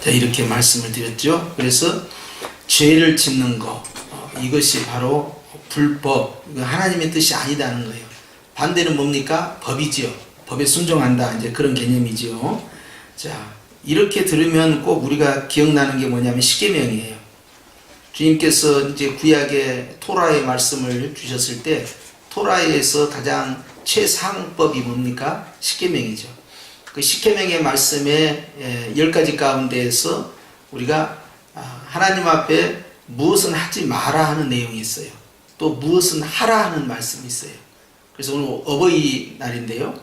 이렇게 말씀을 드렸죠. 그래서 죄를 짓는 거, 이것이 바로 불법, 하나님의 뜻이 아니다는 거예요. 반대는 뭡니까? 법이지요. 법에 순종한다, 이제 그런 개념이지요. 자, 이렇게 들으면 꼭 우리가 기억나는 게 뭐냐면 십계명이에요. 주님께서 이제 구약의 토라의 말씀을 주셨을 때 토라에서 가장 최상법이 뭡니까? 십계명이죠. 그 십계명의 말씀의 10가지 가운데에서 우리가 하나님 앞에 무엇은 하지 마라 하는 내용이 있어요. 또 무엇은 하라 하는 말씀이 있어요. 그래서 오늘 어버이날인데요.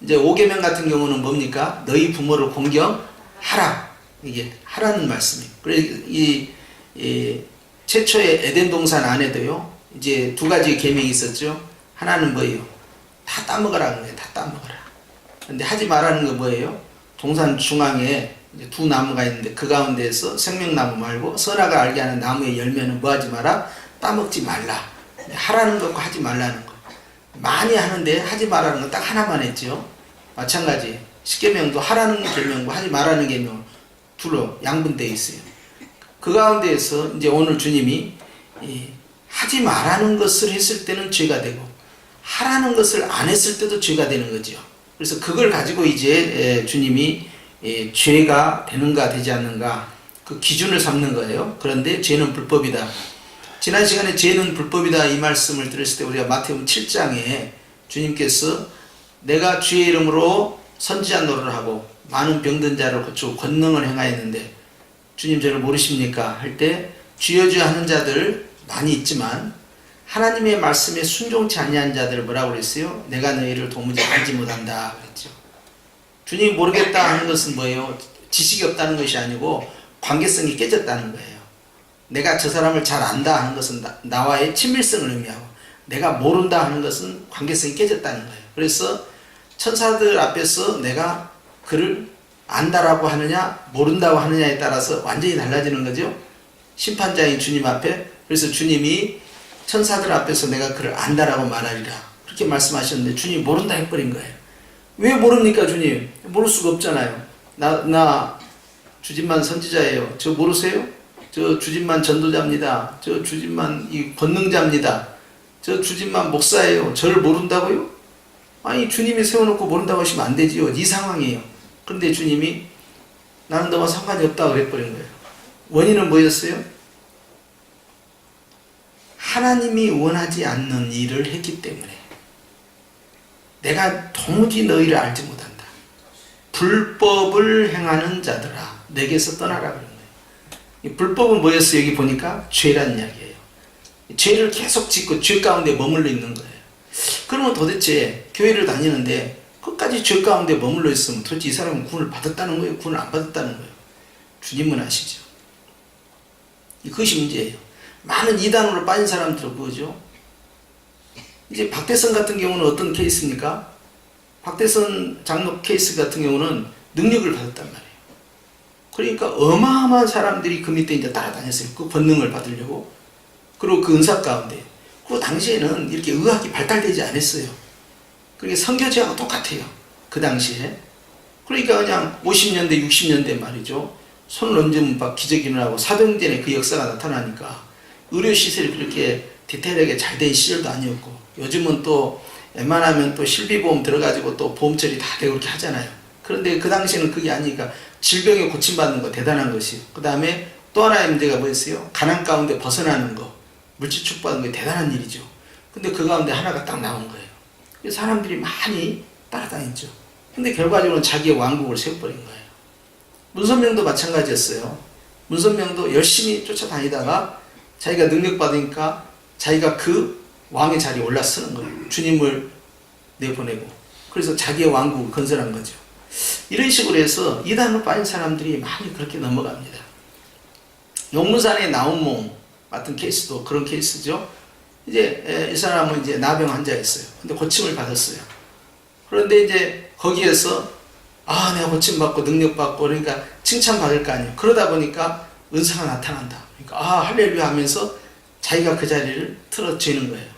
이제 5계명 같은 경우는 뭡니까? 너희 부모를 공경하라. 이게 하라는 말씀이에요. 그래서 이 최초의 에덴 동산 안에도요, 이제 2가지 계명이 있었죠. 하나는 뭐예요? 다 따먹으라는 거예요. 다 따먹어라. 근데 하지 말라는 거 뭐예요? 동산 중앙에 이제 2 나무가 있는데 그 가운데에서 생명나무 말고 선악을 알게 하는 나무의 열매는 뭐 하지 마라? 따먹지 말라. 하라는 것과 하지 말라는 거. 많이 하는데 하지 말라는 거 딱 하나만 했죠. 마찬가지 십계명도 하라는 계명과 하지 말라는 계명 둘로 양분되어 있어요. 그 가운데에서 이제 오늘 주님이 하지 말라는 것을 했을 때는 죄가 되고 하라는 것을 안 했을 때도 죄가 되는 거죠. 그래서 그걸 가지고 이제 주님이 죄가 되는가 되지 않는가 그 기준을 삼는 거예요. 그런데 죄는 불법이다. 지난 시간에 죄는 불법이다 이 말씀을 들었을 때 우리가 마태복음 7장에 주님께서 내가 주의 이름으로 선지자 노릇을 하고 많은 병든 자를 고치고 권능을 행하였는데 주님 저를 모르십니까? 할 때 주여 주여 하는 자들 많이 있지만 하나님의 말씀에 순종치 아니한 자들 뭐라고 그랬어요? 내가 너희를 도무지 알지 못한다 그랬죠. 주님이 모르겠다 하는 것은 뭐예요? 지식이 없다는 것이 아니고 관계성이 깨졌다는 거예요. 내가 저 사람을 잘 안다 하는 것은 나와의 친밀성을 의미하고 내가 모른다 하는 것은 관계성이 깨졌다는 거예요. 그래서 천사들 앞에서 내가 그를 안다라고 하느냐 모른다고 하느냐에 따라서 완전히 달라지는 거죠. 심판자인 주님 앞에. 그래서 주님이 천사들 앞에서 내가 그를 안다라고 말하리라 그렇게 말씀하셨는데 주님이 모른다 해버린 거예요. 왜 모릅니까 주님? 모를 수가 없잖아요. 나 주진만 선지자예요. 저 모르세요? 저 주진만 전도자입니다. 저 주진만 이 권능자입니다. 저 주진만 목사예요. 저를 모른다고요? 아니 주님이 세워놓고 모른다고 하시면 안 되지요. 이 상황이에요. 그런데 주님이 나는 너와 상관이 없다고 그래버린 거예요. 원인은 뭐였어요? 하나님이 원하지 않는 일을 했기 때문에 내가 도무지 너희를 알지 못한다. 불법을 행하는 자들아 내게서 떠나라 그런 거예요. 이 불법은 뭐였어요? 여기 보니까 죄란 이야기예요. 죄를 계속 짓고 죄 가운데 머물러 있는 거예요. 그러면 도대체 교회를 다니는데 끝까지 죄 가운데 머물러 있으면 도대체 이 사람은 구원을 받았다는 거예요? 구원을 안 받았다는 거예요? 주님은 아시죠. 그것이 문제예요. 많은 이단으로 빠진 사람들은 그거죠. 이제 박대선 같은 경우는 어떤 케이스입니까? 박대선 장로 케이스 같은 경우는 능력을 받았단 말이에요. 그러니까 어마어마한 사람들이 그 밑에 이제 따라다녔어요. 그 권능을 받으려고. 그리고 그 은사 가운데. 그 당시에는 이렇게 의학이 발달되지 않았어요. 그게 선교제하고 똑같아요. 그 당시에. 그러니까 그냥 50년대, 60년대 말이죠. 손을 얹으면 막 기적이 일어나고 사도행전에 그 역사가 나타나니까 의료시설이 그렇게 디테일하게 잘 된 시절도 아니었고 요즘은 또 웬만하면 또 실비보험 들어가지고 또 보험 처리 다 되고 그렇게 하잖아요. 그런데 그 당시에는 그게 아니니까 질병에 고침받는 거 대단한 것이. 그 다음에 또 하나의 문제가 뭐였어요? 가난 가운데 벗어나는 거, 물질 축복받는 게 대단한 일이죠. 근데 그 가운데 하나가 딱 나온 거예요. 그래서 사람들이 많이 따라다녔죠. 근데 결과적으로 자기의 왕국을 세워버린 거예요. 문선명도 마찬가지였어요. 문선명도 열심히 쫓아다니다가 자기가 능력 받으니까 자기가 그 왕의 자리에 올라서는 거예요. 주님을 내보내고. 그래서 자기의 왕국을 건설한 거죠. 이런 식으로 해서 이단으로 빠진 사람들이 많이 그렇게 넘어갑니다. 용문산의 나온몽 같은 케이스도 그런 케이스죠. 이제 이 사람은 이제 나병 환자였어요. 근데 고침을 받았어요. 그런데 이제 거기에서 내가 고침 받고 능력 받고 그러니까 칭찬 받을 거 아니에요. 그러다 보니까 은사가 나타난다. 그러니까 할렐루야 하면서 자기가 그 자리를 틀어쥐는 거예요.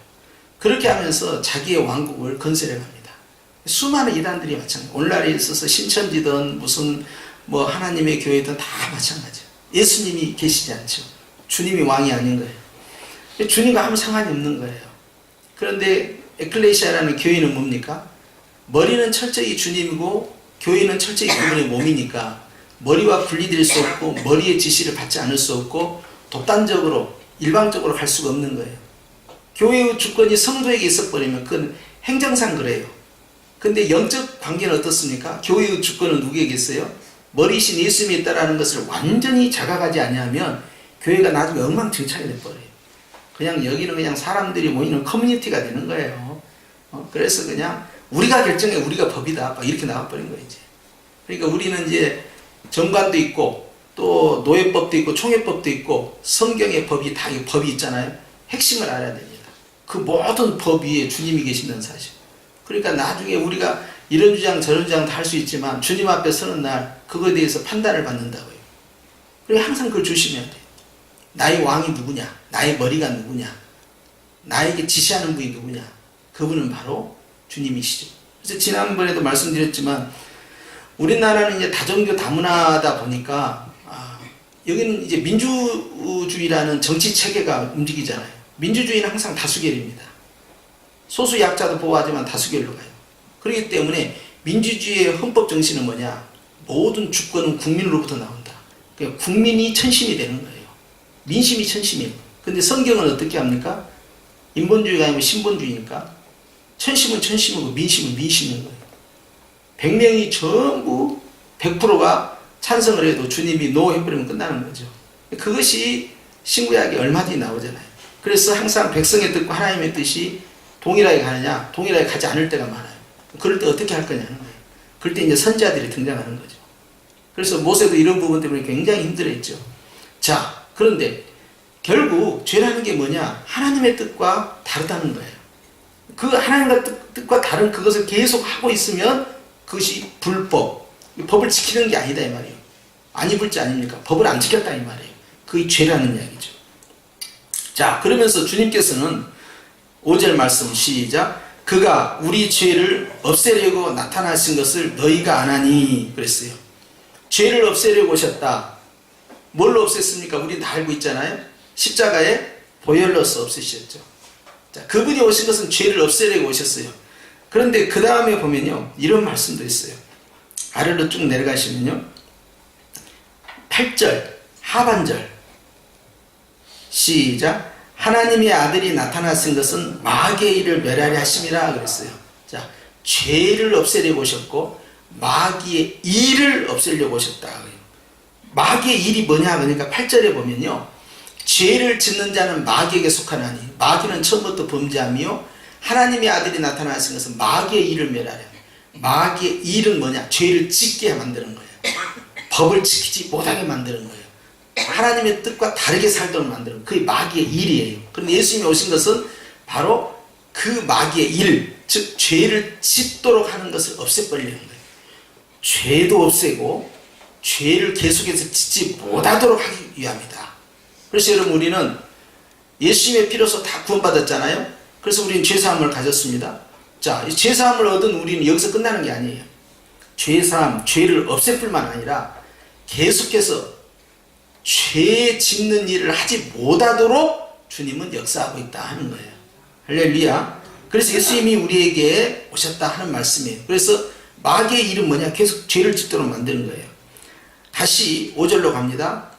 그렇게 하면서 자기의 왕국을 건설해 갑니다. 수많은 이단들이 마찬가지예요. 오늘날에 있어서 신천지든 무슨 뭐 하나님의 교회든 다 마찬가지예요. 예수님이 계시지 않죠. 주님이 왕이 아닌 거예요. 주님과 아무 상관이 없는 거예요. 그런데 에클레시아라는 교회는 뭡니까? 머리는 철저히 주님이고 교회는 철저히 그분의 몸이니까 머리와 분리될 수 없고 머리의 지시를 받지 않을 수 없고 독단적으로 일방적으로 갈 수가 없는 거예요. 교회의 주권이 성도에게 있어버리면 그건 행정상 그래요. 근데 영적 관계는 어떻습니까? 교회의 주권은 누구에게 있어요? 머리이신 예수님이 있다라는 것을 완전히 자각하지 아니하면 교회가 나중에 엉망진창이 돼버려요. 그냥 여기는 그냥 사람들이 모이는 커뮤니티가 되는 거예요. 그래서 그냥 우리가 결정해, 우리가 법이다, 이렇게 나와버린 거예요. 이제. 그러니까 우리는 이제 정관도 있고 또 노예법도 있고 총회법도 있고 성경의 법이 다 법이 있잖아요. 핵심을 알아야 됩니다. 그 모든 법 위에 주님이 계신다는 사실. 그러니까 나중에 우리가 이런 주장 저런 주장 다 할 수 있지만 주님 앞에 서는 날 그거에 대해서 판단을 받는다고요. 그러니까 항상 그걸 조심해야 돼요. 나의 왕이 누구냐, 나의 머리가 누구냐, 나에게 지시하는 분이 누구냐, 그분은 바로 주님이시죠. 그래서 지난번에도 말씀드렸지만 우리나라는 이제 다종교 다문화다 보니까 여기는 이제 민주주의라는 정치 체계가 움직이잖아요. 민주주의는 항상 다수결입니다. 소수 약자도 보호하지만 다수결로 가요. 그렇기 때문에 민주주의의 헌법 정신은 뭐냐? 모든 주권은 국민으로부터 나온다. 그러니까 국민이 천심이 되는 거예요. 민심이 천심이에요. 근데 성경은 어떻게 합니까? 인본주의가 아니면 신본주의니까 천심은 천심이고 민심은 민심인 거예요. 100명이 전부 100%가 찬성을 해도 주님이 노 해버리면 끝나는 거죠. 그것이 신구약에 얼마 뒤에 나오잖아요. 그래서 항상 백성의 뜻과 하나님의 뜻이 동일하게 가느냐, 동일하게 가지 않을 때가 많아요. 그럴 때 어떻게 할 거냐는 거예요. 그럴 때 이제 선지자들이 등장하는 거죠. 그래서 모세도 이런 부분 때문에 굉장히 힘들어했죠. 자, 그런데 결국 죄라는 게 뭐냐? 하나님의 뜻과 다르다는 거예요. 그 하나님과 뜻과 다른 그것을 계속 하고 있으면 그것이 불법, 법을 지키는 게 아니다 이 말이에요. 안 입을 자 아닙니까? 법을 안 지켰다 이 말이에요. 그게 죄라는 이야기죠. 자, 그러면서 주님께서는 5절 말씀 시작. 그가 우리 죄를 없애려고 나타나신 것을 너희가 안 하니 그랬어요. 죄를 없애려고 오셨다. 뭘로 없앴습니까? 우리 다 알고 있잖아요. 십자가에 보혈로서 없애셨죠. 자, 그분이 오신 것은 죄를 없애려고 오셨어요. 그런데 그 다음에 보면요, 이런 말씀도 있어요. 아래로 쭉 내려가시면요, 8절 하반절 시작. 하나님의 아들이 나타나신 것은 마귀의 일을 멸하려 하심이라 그랬어요. 자, 죄를 없애려고 오셨고 마귀의 일을 없애려고 오셨다. 마귀의 일이 뭐냐? 그러니까 8절에 보면요, 죄를 짓는 자는 마귀에게 속하나니 마귀는 처음부터 범죄함이요 하나님의 아들이 나타나신 것은 마귀의 일을 멸하려. 마귀의 일은 뭐냐? 죄를 짓게 만드는 거예요. 법을 지키지 못하게 만드는 거예요. 하나님의 뜻과 다르게 살도록 만드는 그게 마귀의 일이에요. 그런데 예수님이 오신 것은 바로 그 마귀의 일, 즉 죄를 짓도록 하는 것을 없애버리는 거예요. 죄도 없애고 죄를 계속해서 짓지 못하도록 하기 위함이다. 그래서 여러분, 우리는 예수님의 피로서 다 구원받았잖아요. 그래서 우리는 죄사함을 가졌습니다. 자, 이 죄사함을 얻은 우리는 여기서 끝나는 게 아니에요. 죄사함, 죄를 없앨 뿐만 아니라 계속해서 죄 짓는 일을 하지 못하도록 주님은 역사하고 있다 하는 거예요. 할렐루야. 그래서 예수님이 우리에게 오셨다 하는 말씀이에요. 그래서 마귀의 일은 뭐냐? 계속 죄를 짓도록 만드는 거예요. 다시 5절로 갑니다.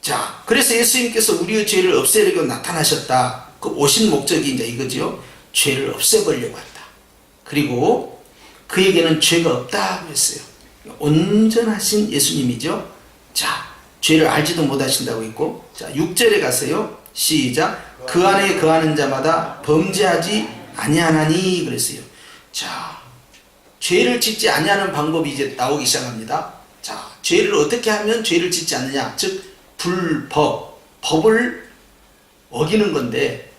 자, 그래서 예수님께서 우리의 죄를 없애려고 나타나셨다. 그 오신 목적이 이제 이거죠. 죄를 없애버리려고 한다. 그리고 그에게는 죄가 없다 했어요. 온전하신 예수님이죠. 자, 죄를 알지도 못하신다고 했고, 자, 6절에 가세요. 시작. 그 안에 거하는 자마다 범죄하지 아니하나니 그랬어요. 자, 죄를 짓지 아니하는 방법이 이제 나오기 시작합니다. 자, 죄를 어떻게 하면 죄를 짓지 않느냐? 즉 불법, 법을 어기는 건데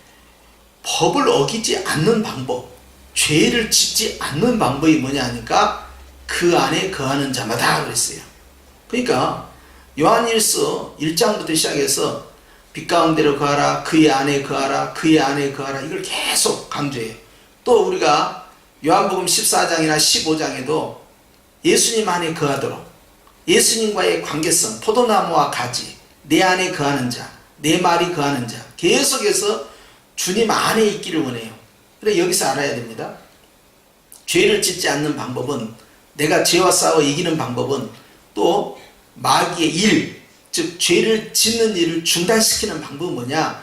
법을 어기지 않는 방법, 죄를 짓지 않는 방법이 뭐냐 하니까 그 안에 거하는 자마다 그랬어요. 그러니까 요한일서 1장부터 시작해서 빛 가운데로 거하라, 그의 안에 거하라, 그의 안에 거하라, 이걸 계속 강조해요. 또 우리가 요한복음 14장이나 15장에도 예수님 안에 거하도록, 예수님과의 관계성, 포도나무와 가지, 내 안에 거하는 자, 내 말이 거하는 자, 계속해서 주님 안에 있기를 원해요. 그래서 여기서 알아야 됩니다. 죄를 짓지 않는 방법은, 내가 죄와 싸워 이기는 방법은, 또 마귀의 일, 즉 죄를 짓는 일을 중단시키는 방법은 뭐냐?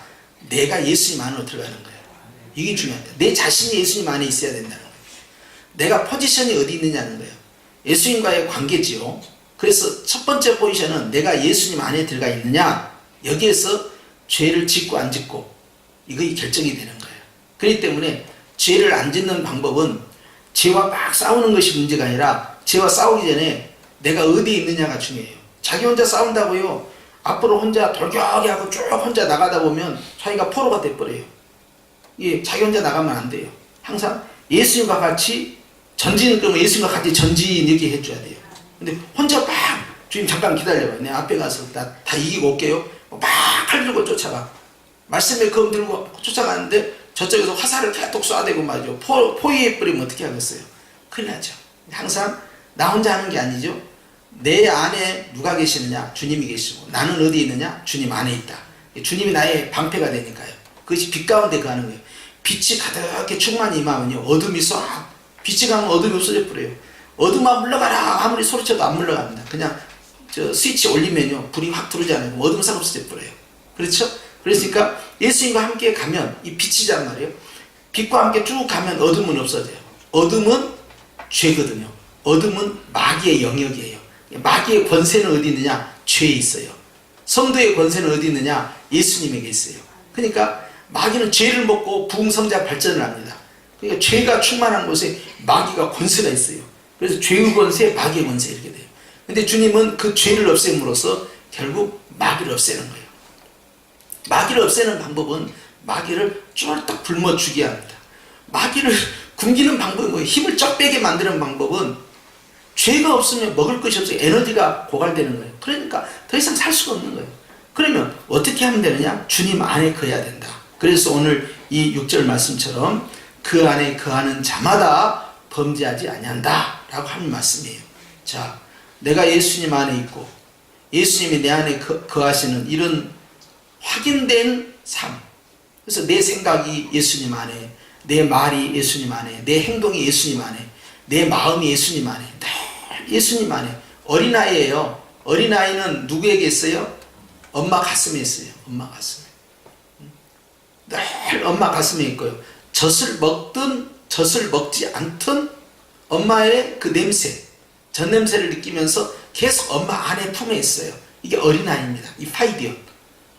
내가 예수님 안으로 들어가는 거예요. 이게 중요하다. 내 자신이 예수님 안에 있어야 된다는 거예요. 내가 포지션이 어디 있느냐는 거예요. 예수님과의 관계지요. 그래서 첫 번째 포지션은 내가 예수님 안에 들어가 있느냐, 여기에서 죄를 짓고 안 짓고 이거 결정이 되는 거예요. 그렇기 때문에 죄를 안 짓는 방법은 죄와 막 싸우는 것이 문제가 아니라, 죄와 싸우기 전에 내가 어디에 있느냐가 중요해요. 자기 혼자 싸운다고요, 앞으로 혼자 돌격이 하고 쭉 혼자 나가다 보면 자기가 포로가 돼버려요. 예, 자기 혼자 나가면 안 돼요. 항상 예수님과 같이 전진, 그러면 예수님과 같이 전진하게 해줘야 돼요. 근데 혼자 막, 주님 잠깐 기다려봐요. 내 앞에 가서 다 이기고 올게요. 막 칼 들고 쫓아가. 말씀에 검 들고 쫓아가는데 저쪽에서 화살을 계속 쏴대고 말이죠. 포위해버리면 어떻게 하겠어요? 큰일 나죠. 항상 나 혼자 하는 게 아니죠. 내 안에 누가 계시느냐? 주님이 계시고, 나는 어디 있느냐? 주님 안에 있다. 주님이 나의 방패가 되니까요. 그것이 빛 가운데 가는 거예요. 빛이 가득하게 충만히 임하면요, 어둠이 쏴. 빛이 가면 어둠이 없어져 버려요. 어둠아 물러가라 아무리 소리쳐도 안 물러갑니다. 그냥 저 스위치 올리면요, 불이 확 들어오지 않아요. 어둠은 싹 없어져 버려요. 그렇죠? 그러니까 예수님과 함께 가면 이 빛이란 말이에요. 빛과 함께 쭉 가면 어둠은 없어져요. 어둠은 죄거든요. 어둠은 마귀의 영역이에요. 마귀의 권세는 어디 있느냐? 죄에 있어요. 성도의 권세는 어디 있느냐? 예수님에게 있어요. 그러니까 마귀는 죄를 먹고 부흥성자 발전을 합니다. 그러니까 죄가 충만한 곳에 마귀가 권세가 있어요. 그래서 죄의 권세, 마귀의 권세 이렇게 돼요. 근데 주님은 그 죄를 없앰으로써 결국 마귀를 없애는 거예요. 마귀를 없애는 방법은 마귀를 쫄딱 굶어 죽여야 합니다. 마귀를 굶기는 방법이 뭐예요? 힘을 쫙 빼게 만드는 방법은, 죄가 없으면 먹을 것이 없어요. 에너지가 고갈되는 거예요. 그러니까 더 이상 살 수가 없는 거예요. 그러면 어떻게 하면 되느냐? 주님 안에 거해야 된다. 그래서 오늘 이 6절 말씀처럼 그 안에 거하는 자마다 범죄하지 아니한다 라고 하는 말씀이에요. 자, 내가 예수님 안에 있고 예수님이 내 안에 거하시는 이런 확인된 삶. 그래서 내 생각이 예수님 안에, 내 말이 예수님 안에, 내 행동이 예수님 안에, 내 마음이 예수님 안에, 늘 예수님 안에. 어린아이예요. 어린아이는 누구에게 있어요? 엄마 가슴에 있어요. 엄마 가슴에. 늘 엄마 가슴에 있고요. 젖을 먹든 젖을 먹지 않든 엄마의 그 냄새, 젖 냄새를 느끼면서 계속 엄마 안에 품에 있어요. 이게 어린아이입니다. 이 파이디언,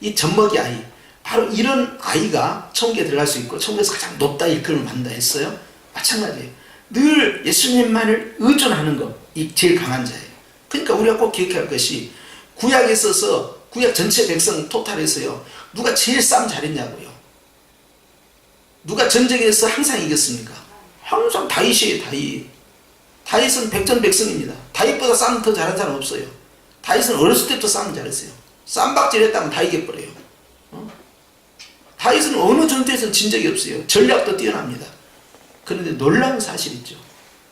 이 젖먹이 아이. 바로 이런 아이가 천국에 들어갈 수 있고 천국에서 가장 높다 일컬음을 받는다 했어요. 마찬가지예요. 늘 예수님만을 의존하는 것, 이 제일 강한 자예요. 그러니까 우리가 꼭 기억해야 할 것이, 구약에 있어서 구약 전체 백성 토탈에서요, 누가 제일 싸움 잘했냐고요. 누가 전쟁에서 항상 이겼습니까? 항상 다윗이에요. 다윗은 백전백승입니다. 다윗보다 싸움 더 잘한 사람 없어요. 다윗은 어렸을 때부터 싸움 잘했어요. 쌈박질 했다면 다 이겨버려요. 다윗은 어느 전투에서는 진 적이 없어요. 전략도 뛰어납니다. 그런데 놀라운 사실이 있죠.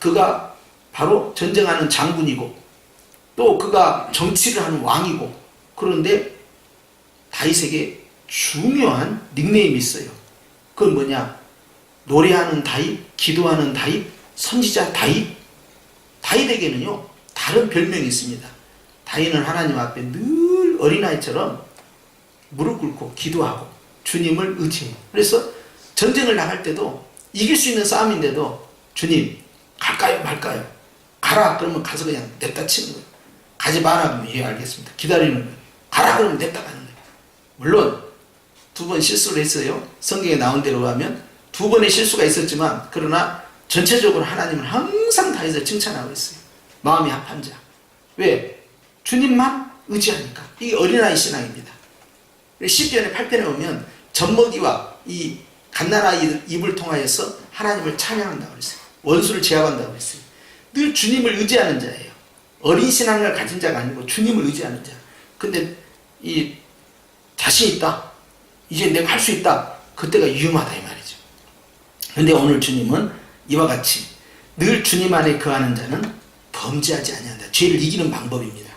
그가 바로 전쟁하는 장군이고 또 그가 정치를 하는 왕이고, 그런데 다윗에게 중요한 닉네임이 있어요. 그건 뭐냐? 노래하는 다윗, 기도하는 다윗, 선지자 다윗. 다윗에게는요 다른 별명이 있습니다. 다윗은 하나님 앞에 늘 어린아이처럼 무릎 꿇고 기도하고 주님을 의지해요. 그래서 전쟁을 나갈 때도, 이길 수 있는 싸움인데도 주님 갈까요 말까요? 가라 그러면 가서 그냥 냅다 치는 거예요. 가지 마라 그러면 예 알겠습니다. 기다리는 거예요. 가라 그러면 냅다 가는 거예요. 물론 2번 실수를 했어요. 성경에 나온 대로 하면 2번의 실수가 있었지만, 그러나 전체적으로 하나님은 항상 다윗을 칭찬하고 있어요. 마음이 합한 자. 왜? 주님만 의지하니까. 이게 어린아이 신앙입니다. 시편의 8편에 보면 젖먹이와 이 갓난아이 입을 통하여서 하나님을 찬양한다고 그랬어요. 원수를 제압한다고 그랬어요. 늘 주님을 의지하는 자예요. 어린 신앙을 가진 자가 아니고 주님을 의지하는 자. 근데 이 자신 있다, 이제 내가 할 수 있다, 그때가 위험하다 이 말이죠. 근데 오늘 주님은 이와 같이 늘 주님 안에 거하는 자는 범죄하지 아니한다. 죄를 이기는 방법입니다.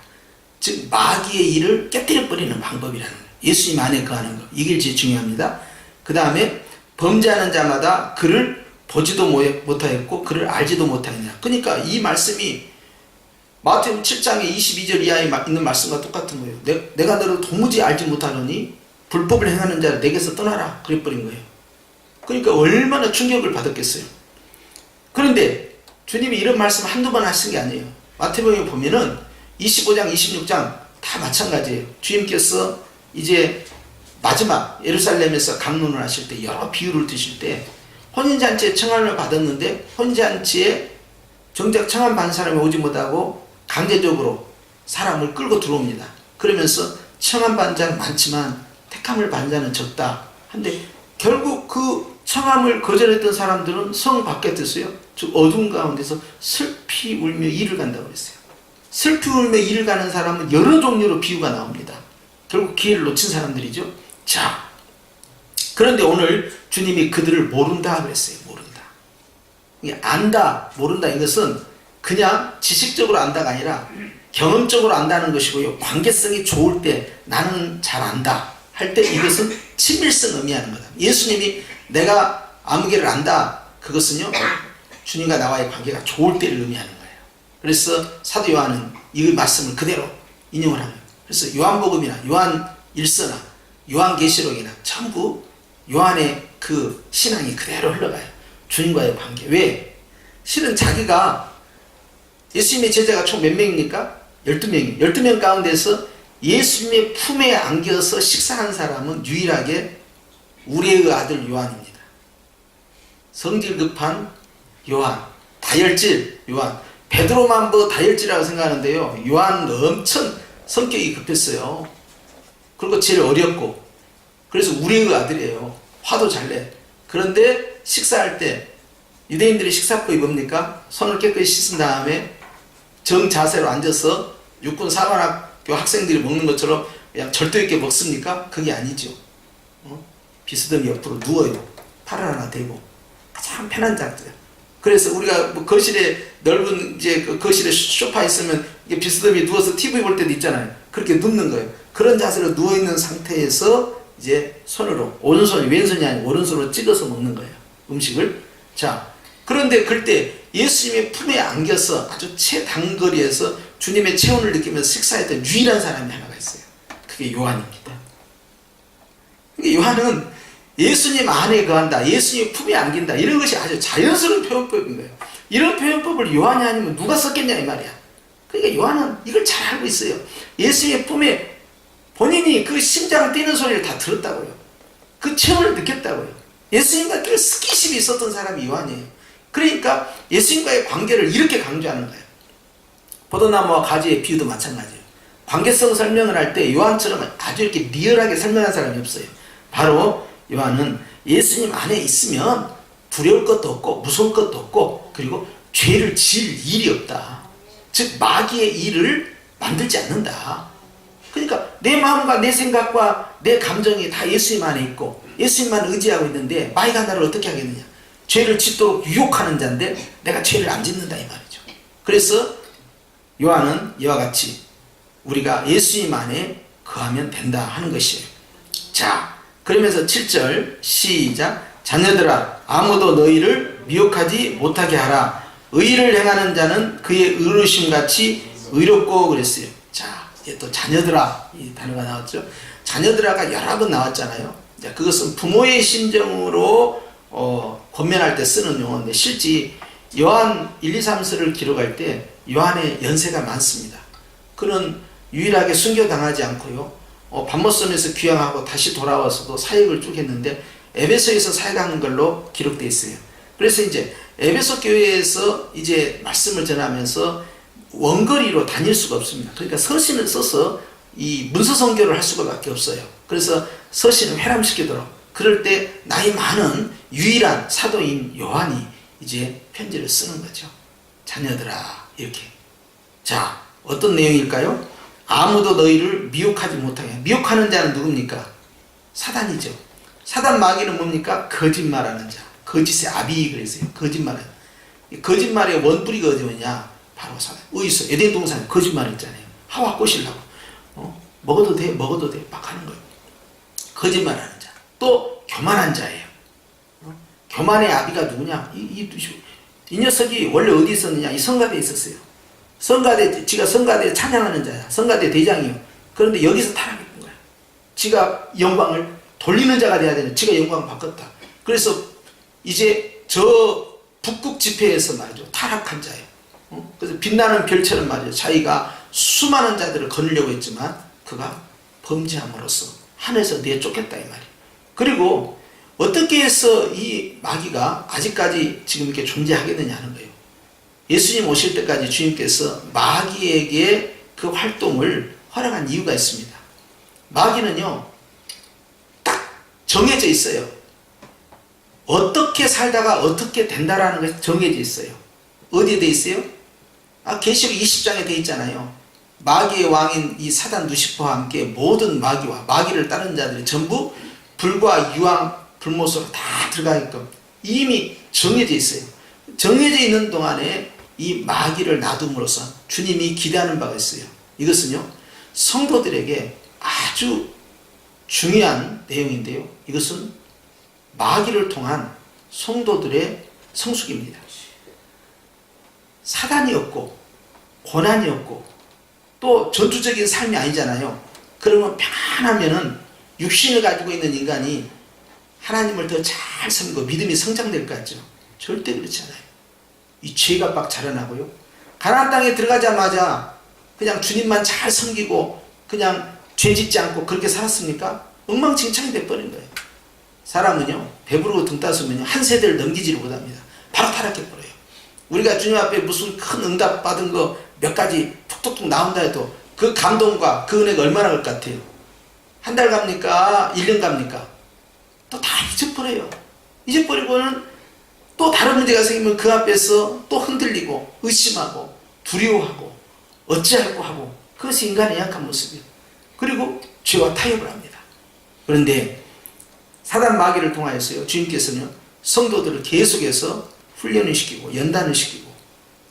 즉 마귀의 일을 깨뜨려 버리는 방법이라는 거예요. 예수님 안에 거하는 거. 이게 제일 중요합니다. 그 다음에 범죄하는 자마다 그를 보지도 못하였고 그를 알지도 못하느냐. 그러니까 이 말씀이 마태복음 7장의 22절 이하에 있는 말씀과 똑같은 거예요. 내가 너를 도무지 알지 못하노니 불법을 행하는 자를 내게서 떠나라. 그래버린 거예요. 그러니까 얼마나 충격을 받았겠어요. 그런데 주님이 이런 말씀 한두 번 하신 게 아니에요. 마태복음에 보면은 25장, 26장 다 마찬가지예요. 주님께서 이제 마지막 예루살렘에서 강론을 하실 때 여러 비유를 드실 때 혼인잔치에 청함을 받았는데 혼인잔치에 정작 청함 받은 사람이 오지 못하고 강제적으로 사람을 끌고 들어옵니다. 그러면서 청함 받은 자는 많지만 택함을 받은 자는 적다. 근데 결국 그 청함을 거절했던 사람들은 성 밖에 떴어요. 즉 어두운 가운데서 슬피 울며 이를 간다고 그랬어요. 슬피 울며 이를 가는 사람은 여러 종류로 비유가 나옵니다. 결국 기회를 놓친 사람들이죠. 자, 그런데 오늘 주님이 그들을 모른다 그랬어요. 모른다. 안다, 모른다 이것은 그냥 지식적으로 안다가 아니라 경험적으로 안다는 것이고요. 관계성이 좋을 때 나는 잘 안다 할 때 이것은 친밀성 의미하는 거다. 예수님이 내가 아무개를 안다 그것은요 주님과 나와의 관계가 좋을 때를 의미하는 거예요. 그래서 사도 요한은 이 말씀을 그대로 인용을 합니다. 그래서 요한복음이나 요한 일서나 요한계시록이나 전부 요한의 그 신앙이 그대로 흘러가요. 주님과의 관계. 왜? 실은 자기가 예수님의 제자가 총 몇 명입니까? 12명이에요. 12명 가운데서 예수님의 품에 안겨서 식사한 사람은 유일하게 우리의 아들 요한입니다. 성질 급한 요한, 다혈질 요한. 베드로만 뭐 다혈질이라고 생각하는데요. 요한은 엄청 성격이 급했어요. 그리고 제일 어렸고 그래서 우리의 아들이에요. 화도 잘 내. 그런데 식사할 때 유대인들의 식사법이 뭡니까? 손을 깨끗이 씻은 다음에 정자세로 앉아서 육군 사관학교 학생들이 먹는 것처럼 그냥 절도 있게 먹습니까? 그게 아니죠. 비스듬히 옆으로 누워요. 팔을 하나 대고 가장 편한 자세요. 그래서 우리가 뭐 거실에 넓은 이제 그 거실에 소파 있으면 이게 비스듬히 누워서 TV 볼 때도 있잖아요. 그렇게 눕는 거예요. 그런 자세로 누워 있는 상태에서 이제 손으로 오른손이 왼손이 아니고 오른손으로 찍어서 먹는 거예요. 음식을. 자, 그런데 그때 예수님의 품에 안겨서 아주 최단거리에서 주님의 체온을 느끼면서 식사했던 유일한 사람이 하나가 있어요. 그게 요한입니다. 요한은 예수님 안에 거한다, 예수님 품에 안긴다, 이런 것이 아주 자연스러운 표현법인 거예요. 이런 표현법을 요한이 아니면 누가 썼겠냐 이 말이야. 그러니까 요한은 이걸 잘 알고 있어요. 예수님의 품에 본인이 그 심장 뛰는 소리를 다 들었다고요. 그 체온을 느꼈다고요. 예수님과 늘 스킨십이 있었던 사람이 요한이에요. 그러니까 예수님과의 관계를 이렇게 강조하는 거예요. 포도나무와 가지의 비유도 마찬가지예요. 관계성 설명을 할 때 요한처럼 아주 이렇게 리얼하게 설명한 사람이 없어요. 바로 요한은 예수님 안에 있으면 두려울 것도 없고 무서울 것도 없고 그리고 죄를 지을 일이 없다. 즉 마귀의 일을 만들지 않는다. 그러니까 내 마음과 내 생각과 내 감정이 다 예수님 안에 있고 예수님만 의지하고 있는데 마귀가 나를 어떻게 하겠느냐. 죄를 짓도록 유혹하는 자인데 내가 죄를 안 짓는다 이 말이죠. 그래서 요한은 이와 같이 우리가 예수님 안에 거하면 된다 하는 것이에요. 자, 그러면서 7절 시작. 자녀들아 아무도 너희를 미혹하지 못하게 하라. 의를 행하는 자는 그의 의로우심같이 의롭고 그랬어요. 자, 이제 또 자녀들아 이 단어가 나왔죠. 자녀들아가 여러 번 나왔잖아요. 자, 그것은 부모의 심정으로 권면할 때 쓰는 용어인데 실제 요한 1, 2, 3서를 기록할 때 요한의 연세가 많습니다. 그는 유일하게 순교당하지 않고요. 밤모섬에서 귀향하고 다시 돌아와서도 사역을 쭉 했는데 에베소에서 사역한 걸로 기록되어 있어요. 그래서 이제 에베소 교회에서 이제 말씀을 전하면서 원거리로 다닐 수가 없습니다. 그러니까 서신을 써서 이 문서 선교를 할 수밖에 없어요. 그래서 서신을 회람시키도록 그럴 때 나이 많은 유일한 사도인 요한이 이제 편지를 쓰는 거죠. 자녀들아 이렇게. 자, 어떤 내용일까요? 아무도 너희를 미혹하지 못하게. 미혹하는 자는 누굽니까? 사단이죠. 사단 마귀는 뭡니까? 거짓말하는 자. 거짓의 아비 그랬어요. 거짓말은. 거짓말의 원뿔이가 어디 오냐? 바로 사단. 어디서? 에덴 동산에 거짓말했잖아요. 하와 꼬시려고. 먹어도 돼, 먹어도 돼, 막 하는 거예요. 거짓말하는 자. 또 교만한 자예요. 교만의 아비가 누구냐? 이 녀석이 원래 어디 있었느냐? 이 성가대에 있었어요. 지가 성가대에 찬양하는 자야. 성가대 대장이요. 그런데 여기서 타락했던 거야. 지가 영광을 돌리는 자가 돼야 되는, 지가 영광을 바꿨다. 그래서 이제 저 북극 집회에서 말이죠, 타락한 자예요. 그래서 빛나는 별처럼 말이죠, 자기가 수많은 자들을 거느려고 했지만 그가 범죄함으로써 하늘에서 내쫓겠다 이 말이에요. 그리고 어떻게 해서 이 마귀가 아직까지 지금 이렇게 존재하겠느냐 하는 거예요. 예수님 오실 때까지 주님께서 마귀에게 그 활동을 허락한 이유가 있습니다. 마귀는요, 딱 정해져 있어요. 어떻게 살다가 어떻게 된다라는 것이 정해져 있어요. 어디에 돼 있어요? 계시록 20장에 돼 있잖아요. 마귀의 왕인 이 사단 루시퍼와 함께 모든 마귀와 마귀를 따르는 자들이 전부 불과 유황, 불못으로 다 들어가게끔 이미 정해져 있어요. 정해져 있는 동안에 이 마귀를 놔둠으로써 주님이 기대하는 바가 있어요. 이것은요, 성도들에게 아주 중요한 내용인데요. 이것은 마귀를 통한 성도들의 성숙입니다. 사단이 없고 고난이 없고 또 전투적인 삶이 아니잖아요. 그러면 편안하면은 육신을 가지고 있는 인간이 하나님을 더 잘 섬기고 믿음이 성장될 것 같죠? 절대 그렇지 않아요. 이 죄가 막 자라나고요. 가나안 땅에 들어가자마자 그냥 주님만 잘 섬기고 그냥 죄 짓지 않고 그렇게 살았습니까? 엉망진창이 돼버린 거예요. 사람은요, 배부르고 등 따스면요, 한 세대를 넘기지를 못합니다. 바로 타락해버려요. 우리가 주님 앞에 무슨 큰 응답 받은 거 몇 가지 툭툭툭 나온다 해도 그 감동과 그 은혜가 얼마나 걸 것 같아요? 한 달 갑니까? 1년 갑니까? 또 다 잊어버려요. 잊어버리고는 또 다른 문제가 생기면 그 앞에서 또 흔들리고 의심하고 두려워하고 어찌할꼬 하고, 그것이 인간의 약한 모습이에요. 그리고 죄와 타협을 합니다. 그런데 사단 마귀를 통하여서요, 주님께서는 성도들을 계속해서 훈련을 시키고 연단을 시키고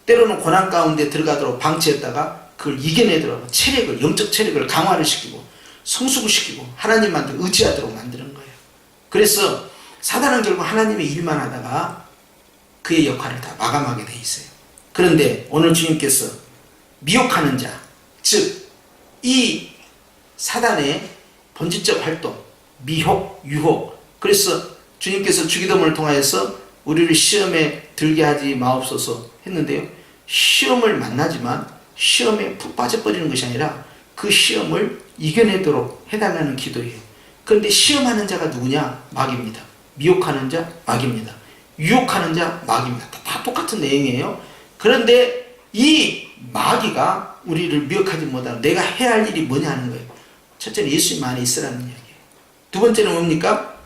때로는 고난 가운데 들어가도록 방치했다가 그걸 이겨내도록 체력을, 영적 체력을 강화를 시키고 성숙을 시키고 하나님한테 의지하도록 만드는 거예요. 그래서 사단은 결국 하나님의 일만 하다가 그의 역할을 다 마감하게 돼 있어요. 그런데 오늘 주님께서 미혹하는 자, 즉 이 사단의 본질적 활동, 미혹, 유혹, 그래서 주님께서 주기도문을 통하여서 우리를 시험에 들게 하지 마옵소서 했는데요, 시험을 만나지만 시험에 푹 빠져버리는 것이 아니라 그 시험을 이겨내도록 해달라는 기도예요. 그런데 시험하는 자가 누구냐? 마귀입니다. 미혹하는 자, 마귀입니다. 유혹하는 자, 마귀입니다. 다 똑같은 내용이에요. 그런데 이 마귀가 우리를 미혹하지 못하는, 내가 해야 할 일이 뭐냐 하는 거예요. 첫째는 예수님 안에 있으라는 이야기예요. 두 번째는 뭡니까?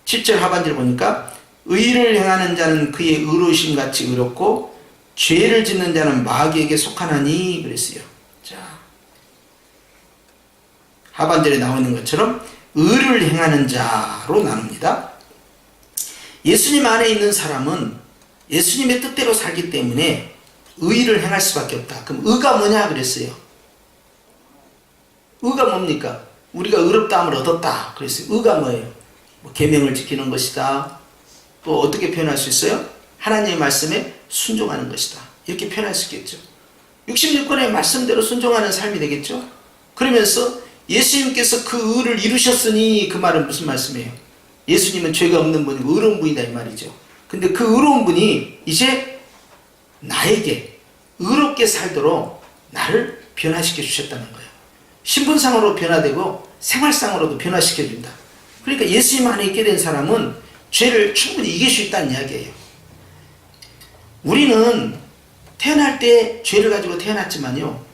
7절 하반절 보니까 의를 행하는 자는 그의 의로우심 같이 의롭고 죄를 짓는 자는 마귀에게 속하나니 그랬어요. 자, 하반절에 나오는 것처럼 의를 행하는 자로 나눕니다. 예수님 안에 있는 사람은 예수님의 뜻대로 살기 때문에 의를 행할 수밖에 없다. 그럼 의가 뭐냐 그랬어요. 의가 뭡니까? 우리가 의롭다함을 얻었다 그랬어요. 의가 뭐예요? 계명을 지키는 것이다. 또 어떻게 표현할 수 있어요? 하나님의 말씀에 순종하는 것이다. 이렇게 표현할 수 있겠죠. 66권의 말씀대로 순종하는 삶이 되겠죠. 그러면서 예수님께서 그 의를 이루셨으니, 그 말은 무슨 말씀이에요? 예수님은 죄가 없는 분이고 의로운 분이다 이 말이죠. 근데 그 의로운 분이 이제 나에게 의롭게 살도록 나를 변화시켜 주셨다는 거예요. 신분상으로 변화되고 생활상으로도 변화시켜 준다. 그러니까 예수님 안에 있게 된 사람은 죄를 충분히 이길 수 있다는 이야기예요. 우리는 태어날 때 죄를 가지고 태어났지만요,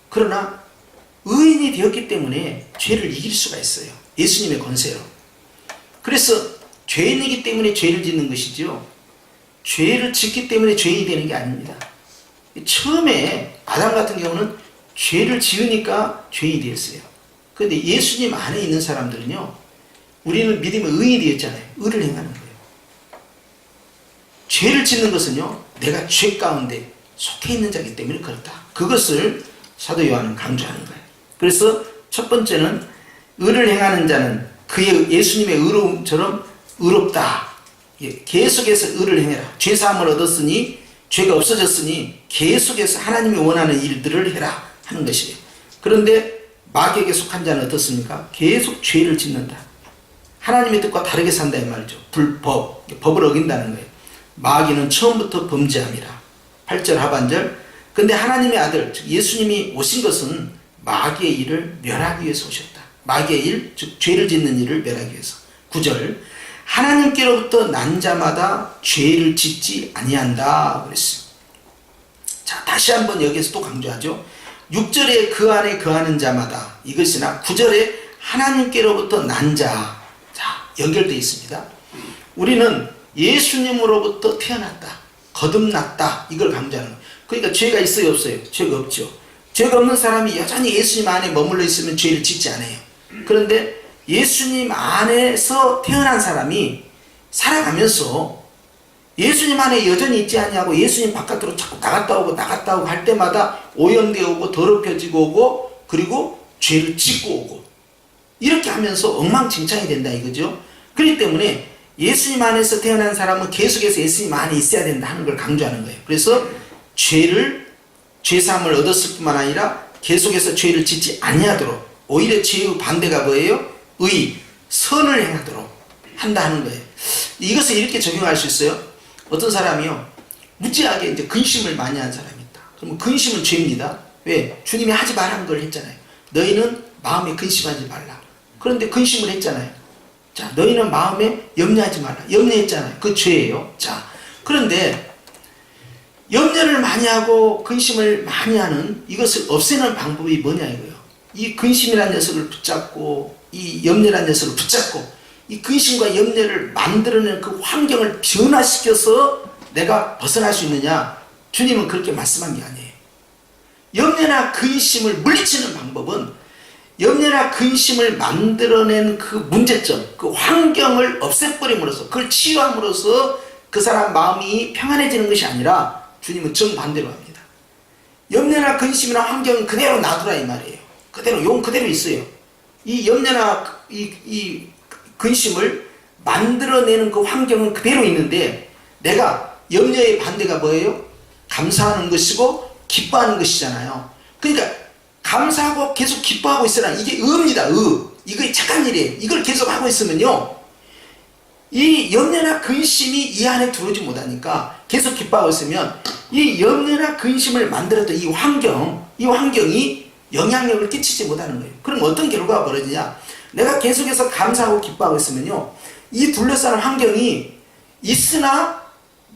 그러나 의인이 되었기 때문에 죄를 이길 수가 있어요. 예수님의 권세로. 그래서 죄인이기 때문에 죄를 짓는 것이죠, 죄를 짓기 때문에 죄인이 되는 게 아닙니다. 처음에 아담 같은 경우는 죄를 지으니까 죄인이 되었어요. 그런데 예수님 안에 있는 사람들은요, 우리는 믿음의 의인이 되었잖아요. 의를 행하는 거예요. 죄를 짓는 것은요, 내가 죄 가운데 속해 있는 자이기 때문에 그렇다. 그것을 사도 요한은 강조하는 거예요. 그래서 첫 번째는 의를 행하는 자는 그의 예수님의 의로움처럼 의롭다. 계속해서 의를 행해라. 죄사함을 얻었으니 죄가 없어졌으니 계속해서 하나님이 원하는 일들을 해라 하는 것이에요. 그런데 마귀에게 속한 자는 어떻습니까? 계속 죄를 짓는다. 하나님의 뜻과 다르게 산다 이 말이죠. 불법, 법을 어긴다는 거예요. 마귀는 처음부터 범죄함이라. 8절 하반절. 근데 하나님의 아들 즉 예수님이 오신 것은 마귀의 일을 멸하기 위해서 오셨다. 마귀의 일, 즉 죄를 짓는 일을 멸하기 위해서. 9절. 하나님께로부터 난 자마다 죄를 짓지 아니한다 그랬어요. 자, 다시 한번 여기에서 또 강조하죠. 6절에 그 안에 거하는 자마다 이것이나 9절에 하나님께로부터 난 자. 자, 연결되어 있습니다. 우리는 예수님으로부터 태어났다. 거듭났다. 이걸 강조하는 거예요. 그러니까 죄가 있어요, 없어요? 죄가 없죠. 죄가 없는 사람이 여전히 예수님 안에 머물러 있으면 죄를 짓지 않아요. 그런데 예수님 안에서 태어난 사람이 살아가면서 예수님 안에 여전히 있지 않냐고 예수님 바깥으로 자꾸 나갔다 오고 할 때마다 오염되어 오고 더럽혀지고 오고 그리고 죄를 짓고 오고 이렇게 하면서 엉망진창이 된다 이거죠. 그렇기 때문에 예수님 안에서 태어난 사람은 계속해서 예수님 안에 있어야 된다 하는 걸 강조하는 거예요. 그래서 죄사함을 얻었을 뿐만 아니라 계속해서 죄를 짓지 아니하도록 오히려 죄의 반대가 뭐예요? 선을 행하도록 한다 하는 거예요. 이것을 이렇게 적용할 수 있어요. 어떤 사람이요, 무지하게 이제 근심을 많이 한 사람이 있다. 그러면 근심은 죄입니다. 왜? 주님이 하지 말라는 걸 했잖아요. 너희는 마음에 근심하지 말라. 그런데 근심을 했잖아요. 자, 너희는 마음에 염려하지 말라. 염려했잖아요. 그 죄예요. 자, 그런데 염려를 많이 하고 근심을 많이 하는 이것을 없애는 방법이 뭐냐 이거예요. 이 근심이라는 녀석을 붙잡고 이 염려라는 녀석을 붙잡고 이 근심과 염려를 만들어내는 그 환경을 변화시켜서 내가 벗어날 수 있느냐? 주님은 그렇게 말씀한 게 아니에요. 염려나 근심을 물리치는 방법은 염려나 근심을 만들어낸 그 문제점, 그 환경을 없애버림으로써 그걸 치유함으로써 그 사람 마음이 평안해지는 것이 아니라 주님은 정반대로 합니다. 염려나 근심이나 환경은 그대로 놔두라 이 말이에요. 그대로 용 그대로 있어요. 이 염려나 이 근심을 만들어내는 그 환경은 그대로 있는데 내가 염려의 반대가 뭐예요? 감사하는 것이고 기뻐하는 것이잖아요. 그러니까 감사하고 계속 기뻐하고 있으라 이게 의입니다. 이거 착한 일이에요. 이걸 계속 하고 있으면요 이 염려나 근심이 이 안에 들어오지 못하니까 계속 기뻐하고 있으면 이 염려나 근심을 만들었던 이 환경이 영향력을 끼치지 못하는 거예요. 그럼 어떤 결과가 벌어지냐? 내가 계속해서 감사하고 기뻐하고 있으면요 이 둘러싸는 환경이 있으나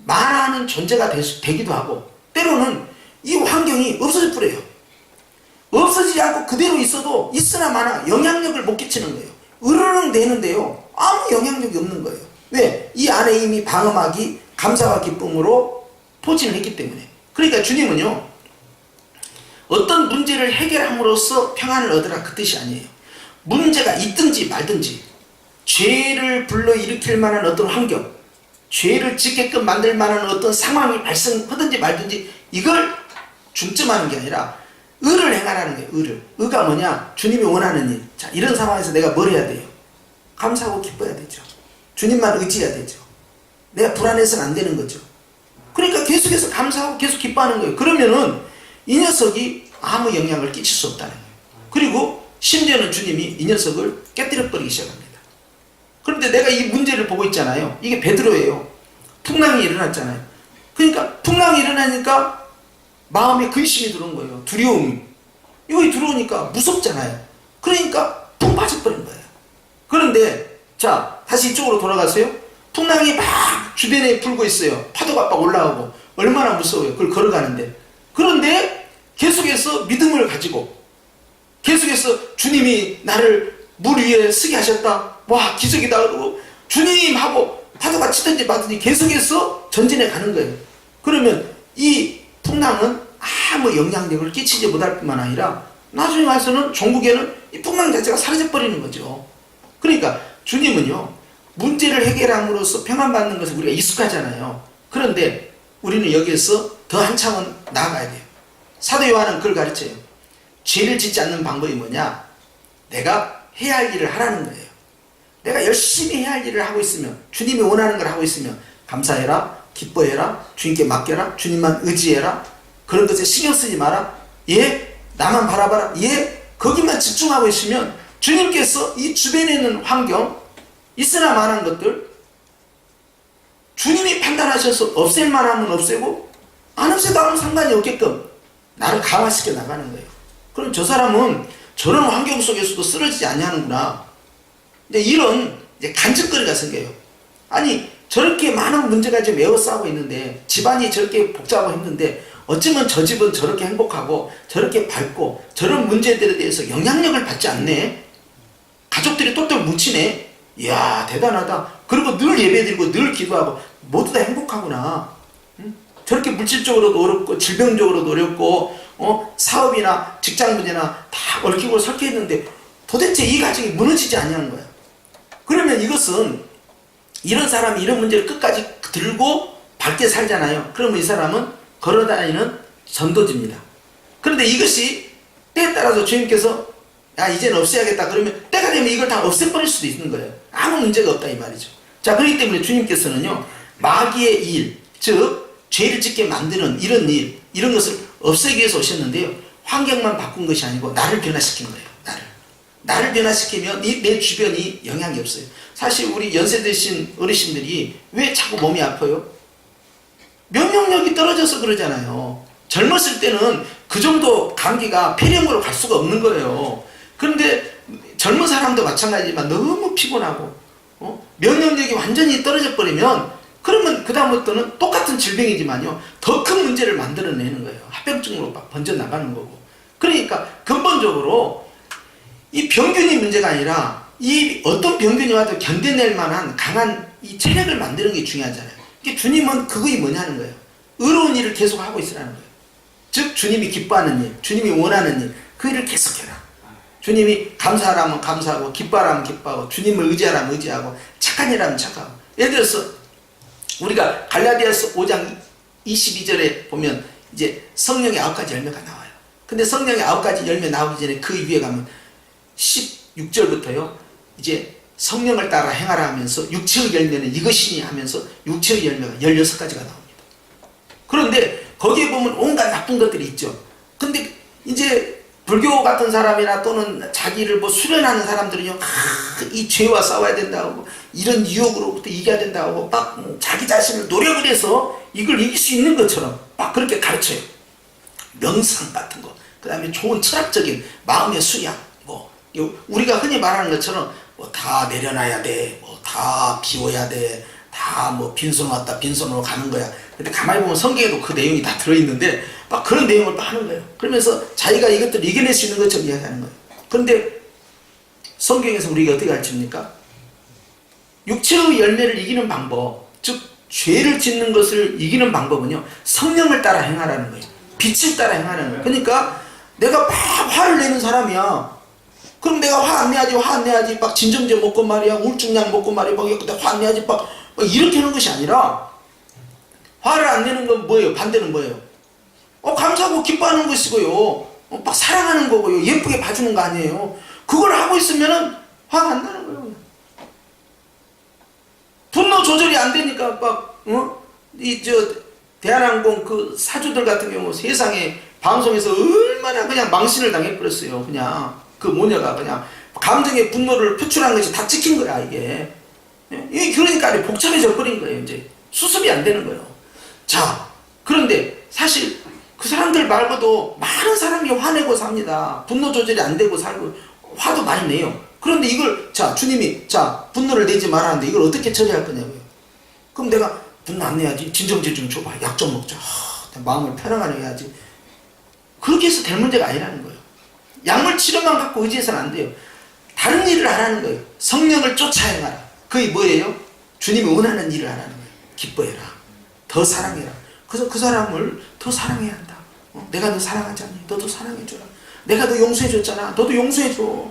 말하는 존재가 되기도 하고 때로는 이 환경이 없어져 버려요. 없어지지 않고 그대로 있어도 있으나 마나 영향력을 못 끼치는 거예요. 으르렁 대는데요 아무 영향력이 없는 거예요. 왜? 이 안에 이미 방음막이 감사와 기쁨으로 포진을 했기 때문에. 그러니까 주님은요 어떤 문제를 해결함으로써 평안을 얻으라 그 뜻이 아니에요. 문제가 있든지 말든지 죄를 불러일으킬 만한 어떤 환경, 죄를 짓게끔 만들 만한 어떤 상황이 발생하든지 말든지 이걸 중점하는 게 아니라 의를 행하라는 거예요. 의가 뭐냐? 주님이 원하는 일. 자, 이런 상황에서 내가 뭘 해야 돼요? 감사하고 기뻐야 되죠. 주님만 의지해야 되죠. 내가 불안해서는 안 되는 거죠. 그러니까 계속해서 감사하고 계속 기뻐하는 거예요. 그러면은 이 녀석이 아무 영향을 끼칠 수 없다는 거예요. 그리고 심지어는 주님이 이 녀석을 깨뜨려 버리기 시작합니다. 그런데 내가 이 문제를 보고 있잖아요. 이게 베드로예요. 풍랑이 일어났잖아요. 그러니까 풍랑이 일어나니까 마음에 근심이 들어온 거예요. 두려움이. 여기 들어오니까 무섭잖아요. 그러니까 푹 빠져버린 거예요. 그런데 자 다시 이쪽으로 돌아가세요. 풍랑이 막 주변에 불고 있어요. 파도가 막 올라오고 얼마나 무서워요. 그걸 걸어가는데. 그런데 계속해서 믿음을 가지고 계속해서 주님이 나를 물 위에 서게 하셨다. 와 기적이다 그러고 주님 하고 파도가 치든지 마든지 계속해서 전진해 가는 거예요. 그러면 이 풍랑은 아무 영향력을 끼치지 못할 뿐만 아니라 나중에 와서는 종국에는 이 풍랑 자체가 사라져 버리는 거죠. 그러니까 주님은요 문제를 해결함으로써 평안받는 것은 우리가 익숙하잖아요. 그런데 우리는 여기에서 더 한참은 나아가야 돼요. 사도 요한은 그걸 가르쳐요. 죄를 짓지 않는 방법이 뭐냐? 내가 해야 할 일을 하라는 거예요. 내가 열심히 해야 할 일을 하고 있으면, 주님이 원하는 걸 하고 있으면 감사해라, 기뻐해라, 주님께 맡겨라, 주님만 의지해라, 그런 것에 신경 쓰지 마라, 예? 나만 바라봐라, 예? 거기만 집중하고 있으면 주님께서 이 주변에 있는 환경, 있으나 마나한 것들 주님이 판단하셔서 없앨 만하면 없애고 안 없애도 아무 상관이 없게끔 나를 강화시켜 나가는 거예요. 그럼 저 사람은 저런 환경 속에서도 쓰러지지 않냐는구나. 이런 간증거리가 생겨요. 아니 저렇게 많은 문제가 지금 에워싸고 있는데, 집안이 저렇게 복잡하고 힘든데 어쩌면 저 집은 저렇게 행복하고 저렇게 밝고 저런 문제들에 대해서 영향력을 받지 않네. 가족들이 똘똘 뭉치네. 이야 대단하다. 그리고 늘 예배드리고 늘 기도하고 모두 다 행복하구나. 응? 저렇게 물질적으로도 어렵고 질병적으로도 어렵고 사업이나 직장 문제나 다 얽히고 설켜있는데 도대체 이 가정이 무너지지 않냐는 거야. 그러면 이것은 이런 사람이 이런 문제를 끝까지 들고 밝게 살잖아요. 그러면 이 사람은 걸어다니는 전도지입니다. 그런데 이것이 때에 따라서 주님께서 야 이제는 없애야겠다 그러면 때가 되면 이걸 다 없애버릴 수도 있는 거예요. 아무 문제가 없다 이 말이죠. 자, 그렇기 때문에 주님께서는요 마귀의 일, 즉 죄를 짓게 만드는 이런 일, 이런 것을 없애기 위해서 오셨는데요, 환경만 바꾼 것이 아니고 나를 변화시킨 거예요. 나를 변화시키면 내 주변이 영향이 없어요. 사실 우리 연세 드신 어르신들이 왜 자꾸 몸이 아파요? 면역력이 떨어져서 그러잖아요. 젊었을 때는 그 정도 감기가 폐렴으로 갈 수가 없는 거예요. 그런데 젊은 사람도 마찬가지지만 너무 피곤하고 면역력이 완전히 떨어져 버리면, 그러면 그 다음부터는 똑같은 질병이지만요 더 큰 문제를 만들어내는 거예요. 합병증으로 막 번져나가는 거고. 그러니까 근본적으로 이 병균이 문제가 아니라 이 어떤 병균이 와도 견뎌낼 만한 강한 이 체력을 만드는 게 중요하잖아요. 그러니까 주님은 그것이 뭐냐는 거예요. 의로운 일을 계속 하고 있으라는 거예요. 즉 주님이 기뻐하는 일, 주님이 원하는 일, 그 일을 계속해라. 주님이 감사하라면 감사하고 기뻐하라면 기뻐하고 주님을 의지하라면 의지하고 착한 일하면 착하고. 예를 들어서 우리가 갈라디아서 5장 22절에 보면 이제 성령의 9가지 열매가 나와요. 근데 성령의 9가지 열매 나오기 전에 그 위에 가면 16절부터요 이제 성령을 따라 행하라 하면서 육체의 열매는 이것이니 하면서 육체의 열매가 16가지가 나옵니다. 그런데 거기에 보면 온갖 나쁜 것들이 있죠. 근데 이제 불교 같은 사람이나 또는 자기를 뭐 수련하는 사람들은요 이 죄와 싸워야 된다고, 이런 유혹으로부터 이겨야 된다고 막 자기 자신을 노력을 해서 이걸 이길 수 있는 것처럼 막 그렇게 가르쳐요. 명상 같은 거, 그 다음에 좋은 철학적인 마음의 수양, 뭐 우리가 흔히 말하는 것처럼 뭐 다 내려놔야 돼, 뭐 다 비워야 돼, 다 뭐 빈손 왔다 빈손으로 가는 거야. 근데 가만히 보면 성경에도 그 내용이 다 들어있는데 막 그런 내용을 막 하는 거예요. 그러면서 자기가 이것들을 이겨낼 수 있는 것처럼 이야기하는 거예요. 그런데 성경에서 우리가 어떻게 가르칩니까? 육체의 열매를 이기는 방법, 즉 죄를 짓는 것을 이기는 방법은요 성령을 따라 행하라는 거예요. 빛을 따라 행하라는 거예요. 그러니까 내가 막 화를 내는 사람이야. 그럼 내가 화 안 내야지, 화 안 내야지, 막 진정제 먹고 말이야, 우울증약 먹고 말이야, 막 화 안 내야지, 막 이렇게 하는 것이 아니라, 화를 안 내는 건 뭐예요? 반대는 뭐예요? 감사하고 기뻐하는 것이고요, 막 사랑하는 거고요, 예쁘게 봐주는 거 아니에요. 그걸 하고 있으면은 화가 안 나는 거예요. 분노 조절이 안 되니까 막 대한항공 그 사주들 같은 경우 세상에 방송에서 얼마나 그냥 망신을 당해버렸어요. 그냥 그 모녀가 그냥 감정의 분노를 표출한 것이 다 찍힌 거야 이게. 그러니까 복잡해져 버린 거예요. 이제 수습이 안 되는 거예요. 자, 그런데 사실 그 사람들 말고도 많은 사람이 화내고 삽니다. 분노 조절이 안 되고 살고 화도 많이 내요. 그런데 이걸 주님이 분노를 내지 말라는데 이걸 어떻게 처리할 거냐고요. 그럼 내가 분노 안 내야지, 진정제 좀 줘봐, 약 좀 먹자, 마음을 편안하게 해야지. 그렇게 해서 될 문제가 아니라는 거예요. 약물 치료만 갖고 의지해서는 안 돼요. 다른 일을 하라는 거예요. 성령을 쫓아 행하라. 그게 뭐예요? 주님이 원하는 일을 하라는 거예요. 기뻐해라, 더 사랑해라. 그래서 그 사람을 더 사랑해야 한다. 내가 너 사랑하지 않니? 너도 사랑해줘라. 내가 너 용서해줬잖아. 너도 용서해줘.